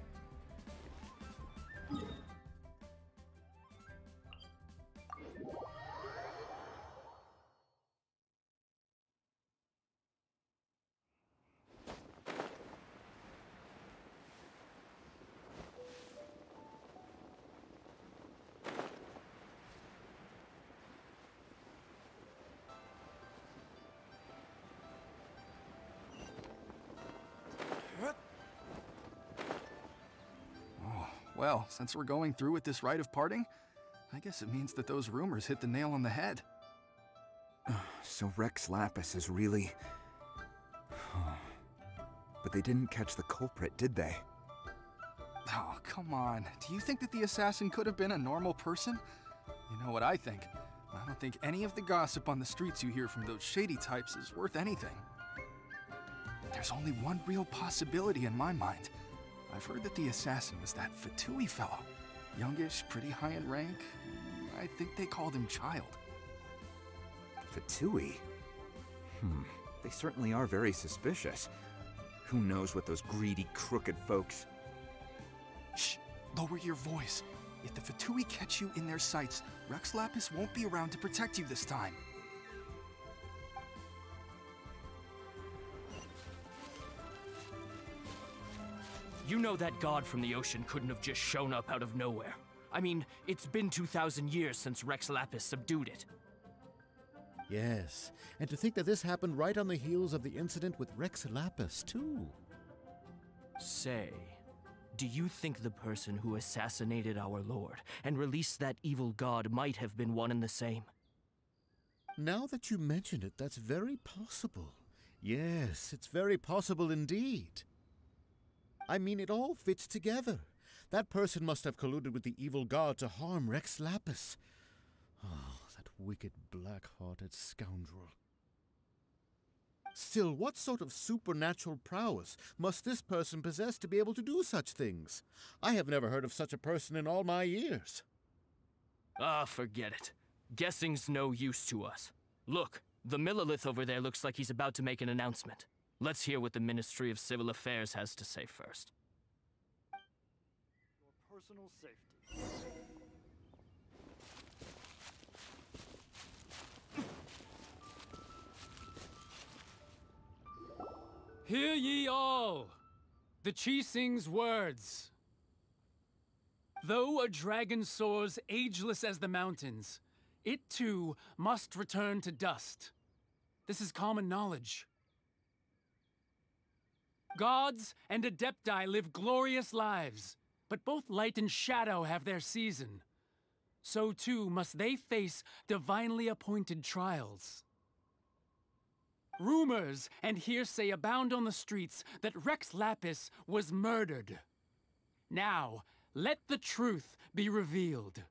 Well, since we're going through with this rite of parting, I guess it means that those rumors hit the nail on the head. So Rex Lapis is really... But they didn't catch the culprit, did they? Oh, come on. Do you think that the assassin could have been a normal person? You know what I think. I don't think any of the gossip on the streets you hear from those shady types is worth anything. There's only one real possibility in my mind. I've heard that the assassin was that Fatui fellow. Youngish, pretty high in rank. I think they called him Child. Fatui? They certainly are very suspicious. Who knows what those greedy, crooked folks... Shh! Lower your voice. If the Fatui catch you in their sights, Rex Lapis won't be around to protect you this time. You know that god from the ocean couldn't have just shown up out of nowhere. I mean, it's been 2,000 years since Rex Lapis subdued it. Yes, and to think that this happened right on the heels of the incident with Rex Lapis, too. Say, do you think the person who assassinated our lord and released that evil god might have been one and the same? Now that you mention it, that's very possible. Yes, it's very possible indeed. I mean, it all fits together. That person must have colluded with the evil god to harm Rex Lapis. Oh, that wicked, black-hearted scoundrel. Still, what sort of supernatural prowess must this person possess to be able to do such things? I have never heard of such a person in all my years. Ah, forget it. Guessing's no use to us. Look, the Millelith over there looks like he's about to make an announcement. Let's hear what the Ministry of Civil Affairs has to say first. Your personal safety. Hear ye all! The Qixing's words. Though a dragon soars ageless as the mountains, it too must return to dust. This is common knowledge. Gods and Adepti live glorious lives, but both light and shadow have their season. So too must they face divinely appointed trials. Rumors and hearsay abound on the streets that Rex Lapis was murdered. Now, let the truth be revealed.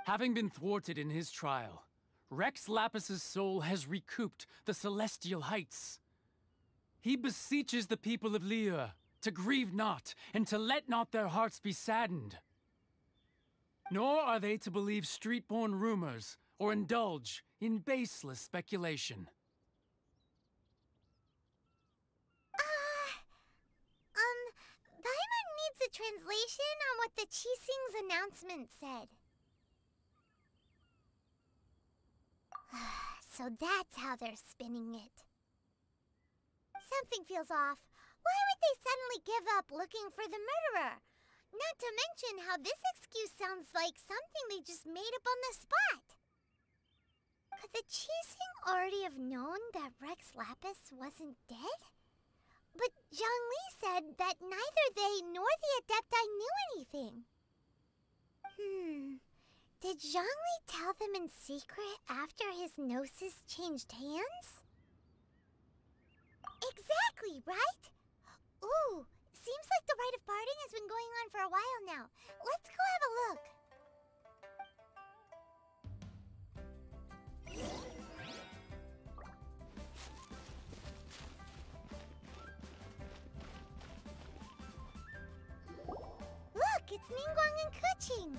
Having been thwarted in his trial, Rex Lapis's soul has recouped the celestial heights. He beseeches the people of Liyue to grieve not and to let not their hearts be saddened. Nor are they to believe street-born rumors or indulge in baseless speculation. Paimon needs a translation on what the Qixing's announcement said. So that's how they're spinning it. Something feels off. Why would they suddenly give up looking for the murderer? Not to mention how this excuse sounds like something they just made up on the spot. Could the Qixing already have known that Rex Lapis wasn't dead? But Zhongli said that neither they nor the Adepti knew anything. Did Zhongli tell them in secret after his gnosis changed hands? Exactly, right? Ooh, seems like the rite of parting has been going on for a while now. Let's go have a look. Look, it's Ningguang and Keqing.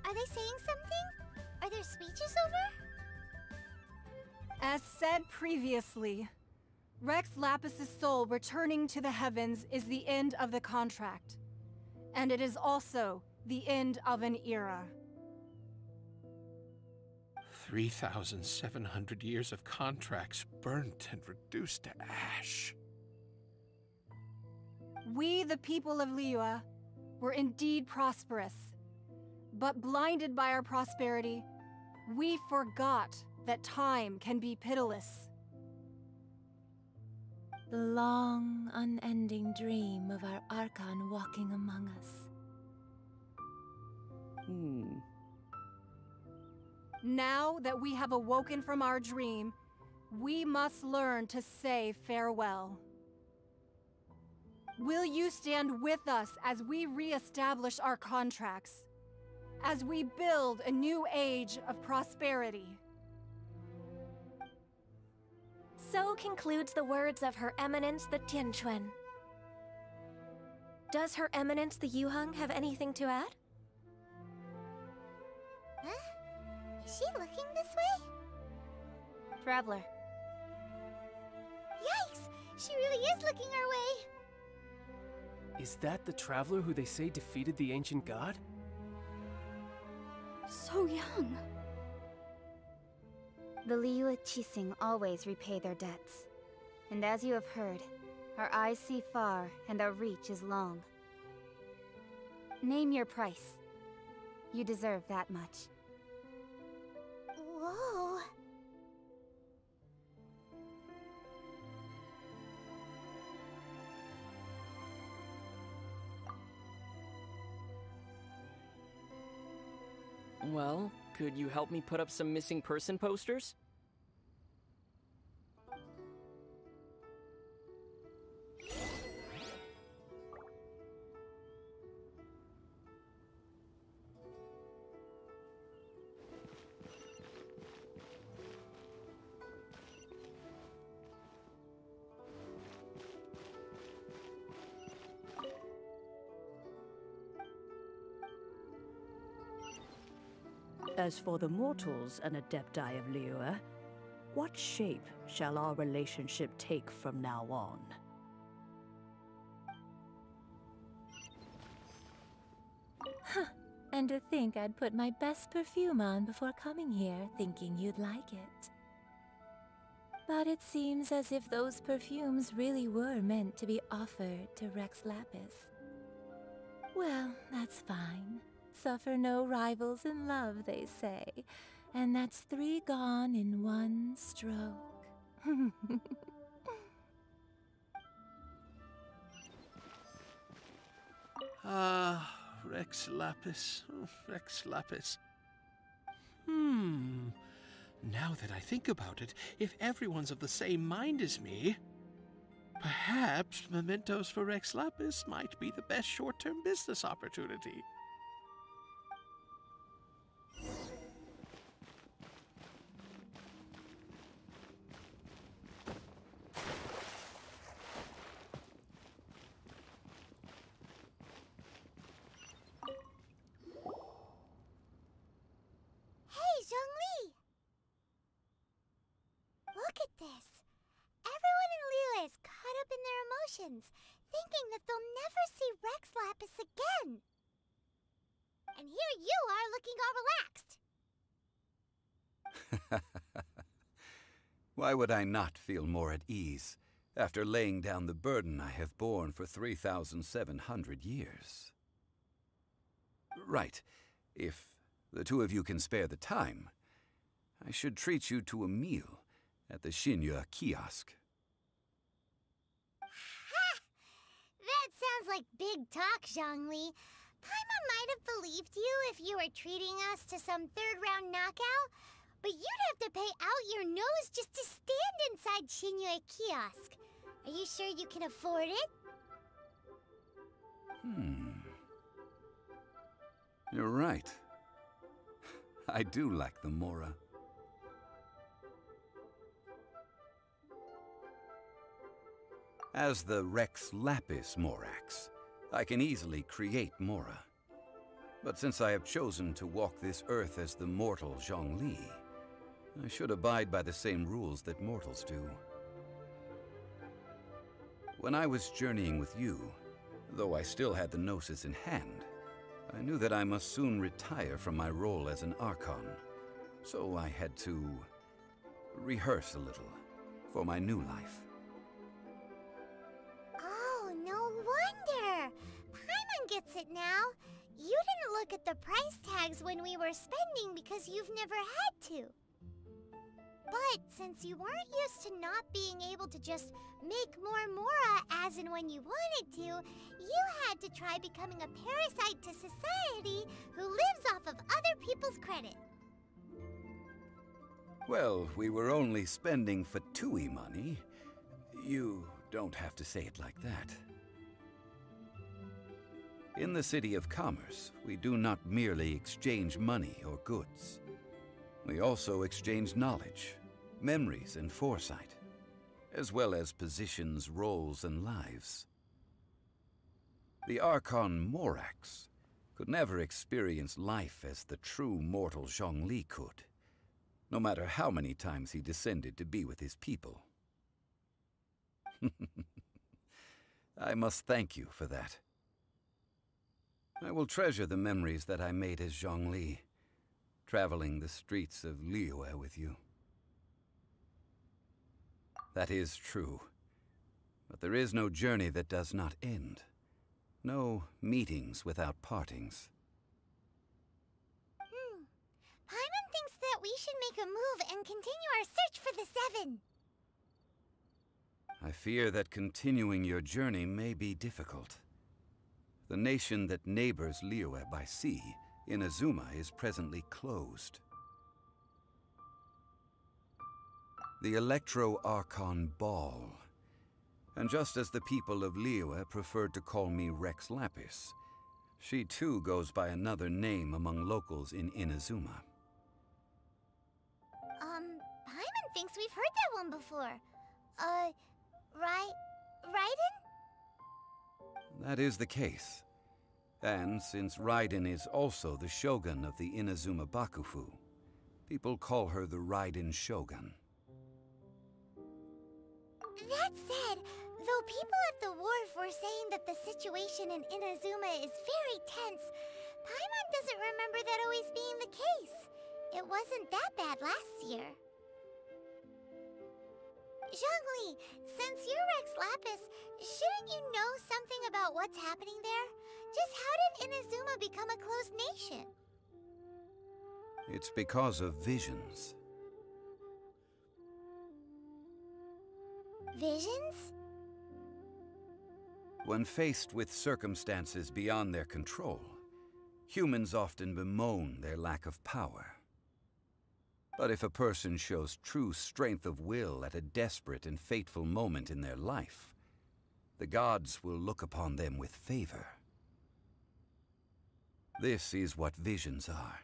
Are they saying something? Are their speeches over? As said previously, Rex Lapis's soul returning to the heavens is the end of the contract. And it is also the end of an era. 3,700 years of contracts burnt and reduced to ash. We, the people of Liyue, were indeed prosperous. But blinded by our prosperity, we forgot that time can be pitiless. The long, unending dream of our Archon walking among us. Now that we have awoken from our dream, we must learn to say farewell. Will you stand with us as we re-establish our contracts? As we build a new age of prosperity? So concludes the words of Her Eminence the Tianquan. Does Her Eminence the Yuheng have anything to add? Huh? Is she looking this way? Traveler. Yikes! She really is looking our way! Is that the traveler who they say defeated the ancient god? So young. The Liyue Qixing always repay their debts. And as you have heard, our eyes see far and our reach is long. Name your price. You deserve that much. Whoa. Well, could you help me put up some missing person posters? As for the mortals and Adepti of Liyue, what shape shall our relationship take from now on? Huh. And to think I'd put my best perfume on before coming here, thinking you'd like it. But it seems as if those perfumes really were meant to be offered to Rex Lapis. Well, that's fine. Suffer no rivals in love, they say. And that's 3 gone in 1 stroke. Ah, Rex Lapis. Oh, Rex Lapis. Now that I think about it, if everyone's of the same mind as me, perhaps mementos for Rex Lapis might be the best short-term business opportunity. Hey, Zhongli! Look at this. Everyone in Liyue is caught up in their emotions, thinking that they'll never see Rex Lapis again. And here you are looking all relaxed. Why would I not feel more at ease after laying down the burden I have borne for 3,700 years? Right. If the two of you can spare the time, I should treat you to a meal at the Xinyue kiosk. Ha! That sounds like big talk, Zhongli. Paimon might have believed you if you were treating us to some third-round knockout, but you'd have to pay out your nose just to stand inside Xinyue kiosk. Are you sure you can afford it? You're right. I do like the Mora. As the Rex Lapis Morax, I can easily create Mora. But since I have chosen to walk this earth as the mortal Zhongli, I should abide by the same rules that mortals do. When I was journeying with you, though I still had the Gnosis in hand, I knew that I must soon retire from my role as an Archon, so I had to rehearse a little for my new life. Oh, no wonder! Paimon gets it now. You didn't look at the price tags when we were spending because you've never had to. But since you weren't used to not being able to just make more Mora as and when you wanted to, you had to try becoming a parasite to society who lives off of other people's credit. Well, we were only spending Fatui money. You don't have to say it like that. In the City of Commerce, we do not merely exchange money or goods. We also exchange knowledge, memories, and foresight, as well as positions, roles, and lives. The Archon Morax could never experience life as the true mortal Zhongli could, no matter how many times he descended to be with his people. I must thank you for that. I will treasure the memories that I made as Zhongli, traveling the streets of Liyue with you. That is true. But there is no journey that does not end. No meetings without partings. Paimon thinks that we should make a move and continue our search for the Seven. I fear that continuing your journey may be difficult. The nation that neighbors Liyue by sea, Inazuma, is presently closed. The Electro-Archon Ball. And just as the people of Liyue preferred to call me Rex Lapis, she too goes by another name among locals in Inazuma. Paimon thinks we've heard that one before. Raiden? That is the case. And since Raiden is also the Shogun of the Inazuma Bakufu, people call her the Raiden Shogun. That said, though people at the wharf were saying that the situation in Inazuma is very tense, Paimon doesn't remember that always being the case. It wasn't that bad last year. Zhongli, since you're Rex Lapis, shouldn't you know something about what's happening there? Just how did Inazuma become a closed nation? It's because of visions. Visions? When faced with circumstances beyond their control, humans often bemoan their lack of power. But if a person shows true strength of will at a desperate and fateful moment in their life, the gods will look upon them with favor. This is what visions are.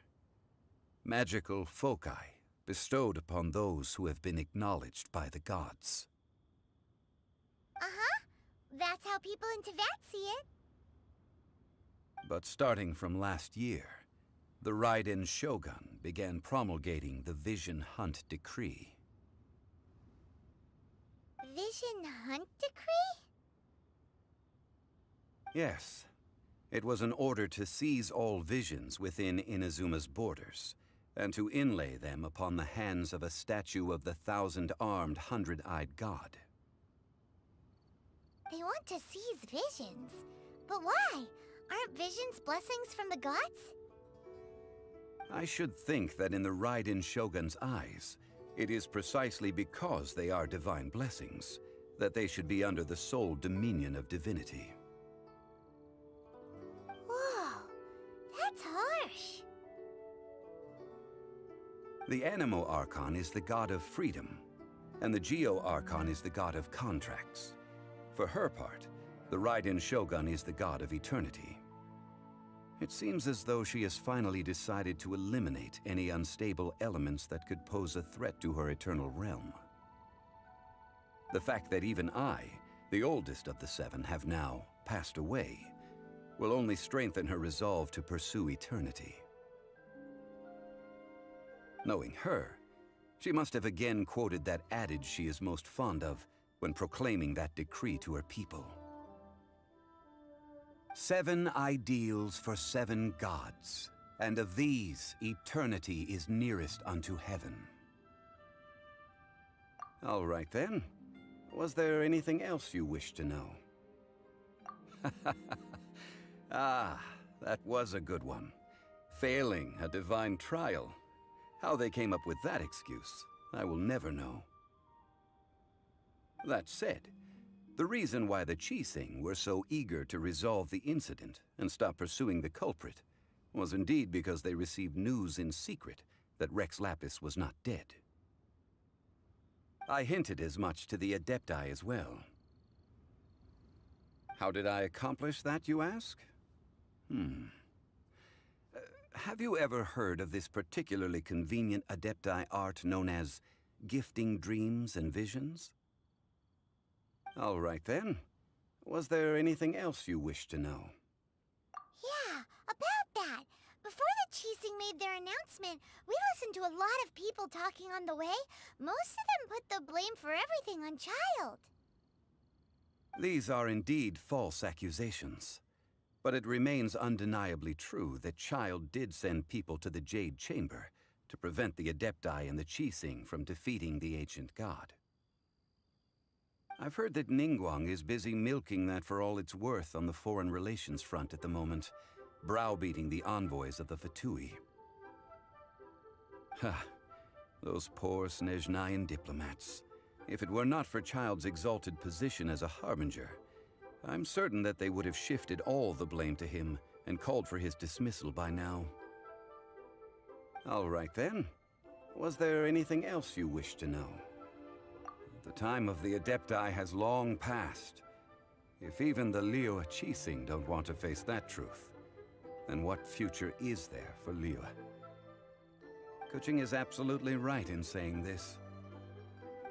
Magical foci bestowed upon those who have been acknowledged by the gods. Uh-huh. That's how people in Teyvat see it. But starting from last year, the Raiden Shogun began promulgating the Vision Hunt Decree. Vision Hunt Decree? Yes. It was an order to seize all visions within Inazuma's borders, and to inlay them upon the hands of a statue of the 1,000-armed, 100-eyed god. They want to seize visions. But why? Aren't visions blessings from the gods? I should think that in the Raiden Shogun's eyes, it is precisely because they are divine blessings that they should be under the sole dominion of divinity. Whoa, that's harsh. The Anemo Archon is the god of freedom, and the Geo Archon is the god of contracts. For her part, the Raiden Shogun is the god of eternity. It seems as though she has finally decided to eliminate any unstable elements that could pose a threat to her eternal realm. The fact that even I, the oldest of the seven, have now passed away, will only strengthen her resolve to pursue eternity. Knowing her, she must have again quoted that adage she is most fond of when proclaiming that decree to her people. 7 ideals for 7 gods, and of these, eternity is nearest unto heaven. All right then. Was there anything else you wish to know? Ah, that was a good one. Failing a divine trial. How they came up with that excuse, I will never know. That said, the reason why the Qixing were so eager to resolve the incident and stop pursuing the culprit was indeed because they received news in secret that Rex Lapis was not dead. I hinted as much to the Adepti as well. How did I accomplish that, you ask? Have you ever heard of this particularly convenient Adepti art known as gifting dreams and visions? All right then. Was there anything else you wished to know? Yeah, about that. Before the Qixing made their announcement, we listened to a lot of people talking on the way. Most of them put the blame for everything on Childe. These are indeed false accusations. But it remains undeniably true that Childe did send people to the Jade Chamber to prevent the Adepti and the Qixing from defeating the ancient god. I've heard that Ningguang is busy milking that for all it's worth on the foreign relations front at the moment, browbeating the envoys of the Fatui. Ha! Those poor Snezhnayan diplomats. If it were not for Childe's exalted position as a harbinger, I'm certain that they would have shifted all the blame to him and called for his dismissal by now. All right then. Was there anything else you wish to know? The time of the Adepti has long passed. If even the Liyue Qixing don't want to face that truth, then what future is there for Liyue? Keqing is absolutely right in saying this.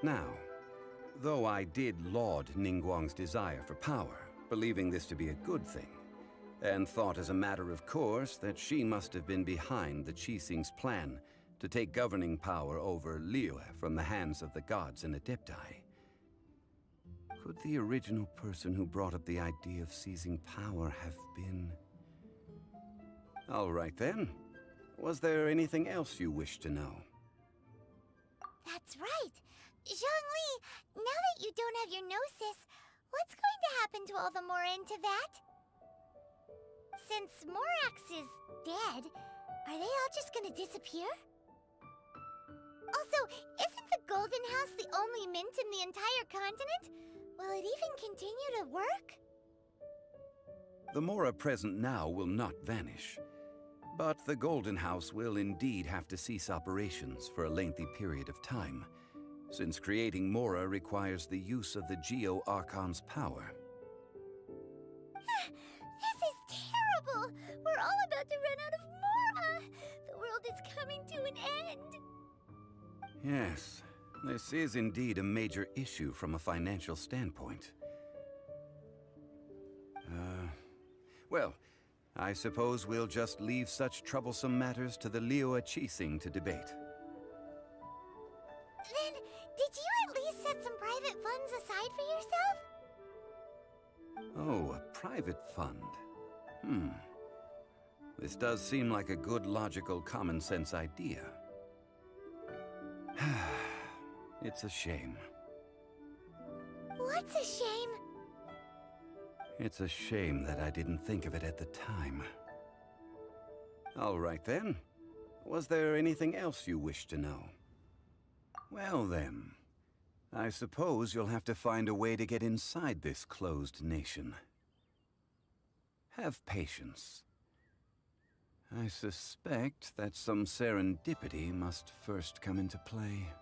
Now, though I did laud Ningguang's desire for power, believing this to be a good thing, and thought as a matter of course that she must have been behind the Qixing's plan to take governing power over Liyue from the hands of the gods and Adepti. Could the original person who brought up the idea of seizing power have been... All right then. Was there anything else you wish to know? That's right. Zhongli, now that you don't have your gnosis, what's going to happen to all the Mora in Teyvat? Since Morax is dead, are they all just gonna disappear? Also, isn't the Golden House the only mint in the entire continent? Will it even continue to work? The Mora present now will not vanish, but the Golden House will indeed have to cease operations for a lengthy period of time, since creating Mora requires the use of the Geo-Archon's power. This is terrible! We're all about to run out of Mora! The world is coming to an end! Yes, this is indeed a major issue from a financial standpoint. Well, I suppose we'll just leave such troublesome matters to the Liyue Qixing to debate. Then, did you at least set some private funds aside for yourself? Oh, a private fund. This does seem like a good, logical, common-sense idea. It's a shame. What's a shame? It's a shame that I didn't think of it at the time. All right then. Was there anything else you wish to know? Well then, I suppose you'll have to find a way to get inside this closed nation. Have patience. I suspect that some serendipity must first come into play.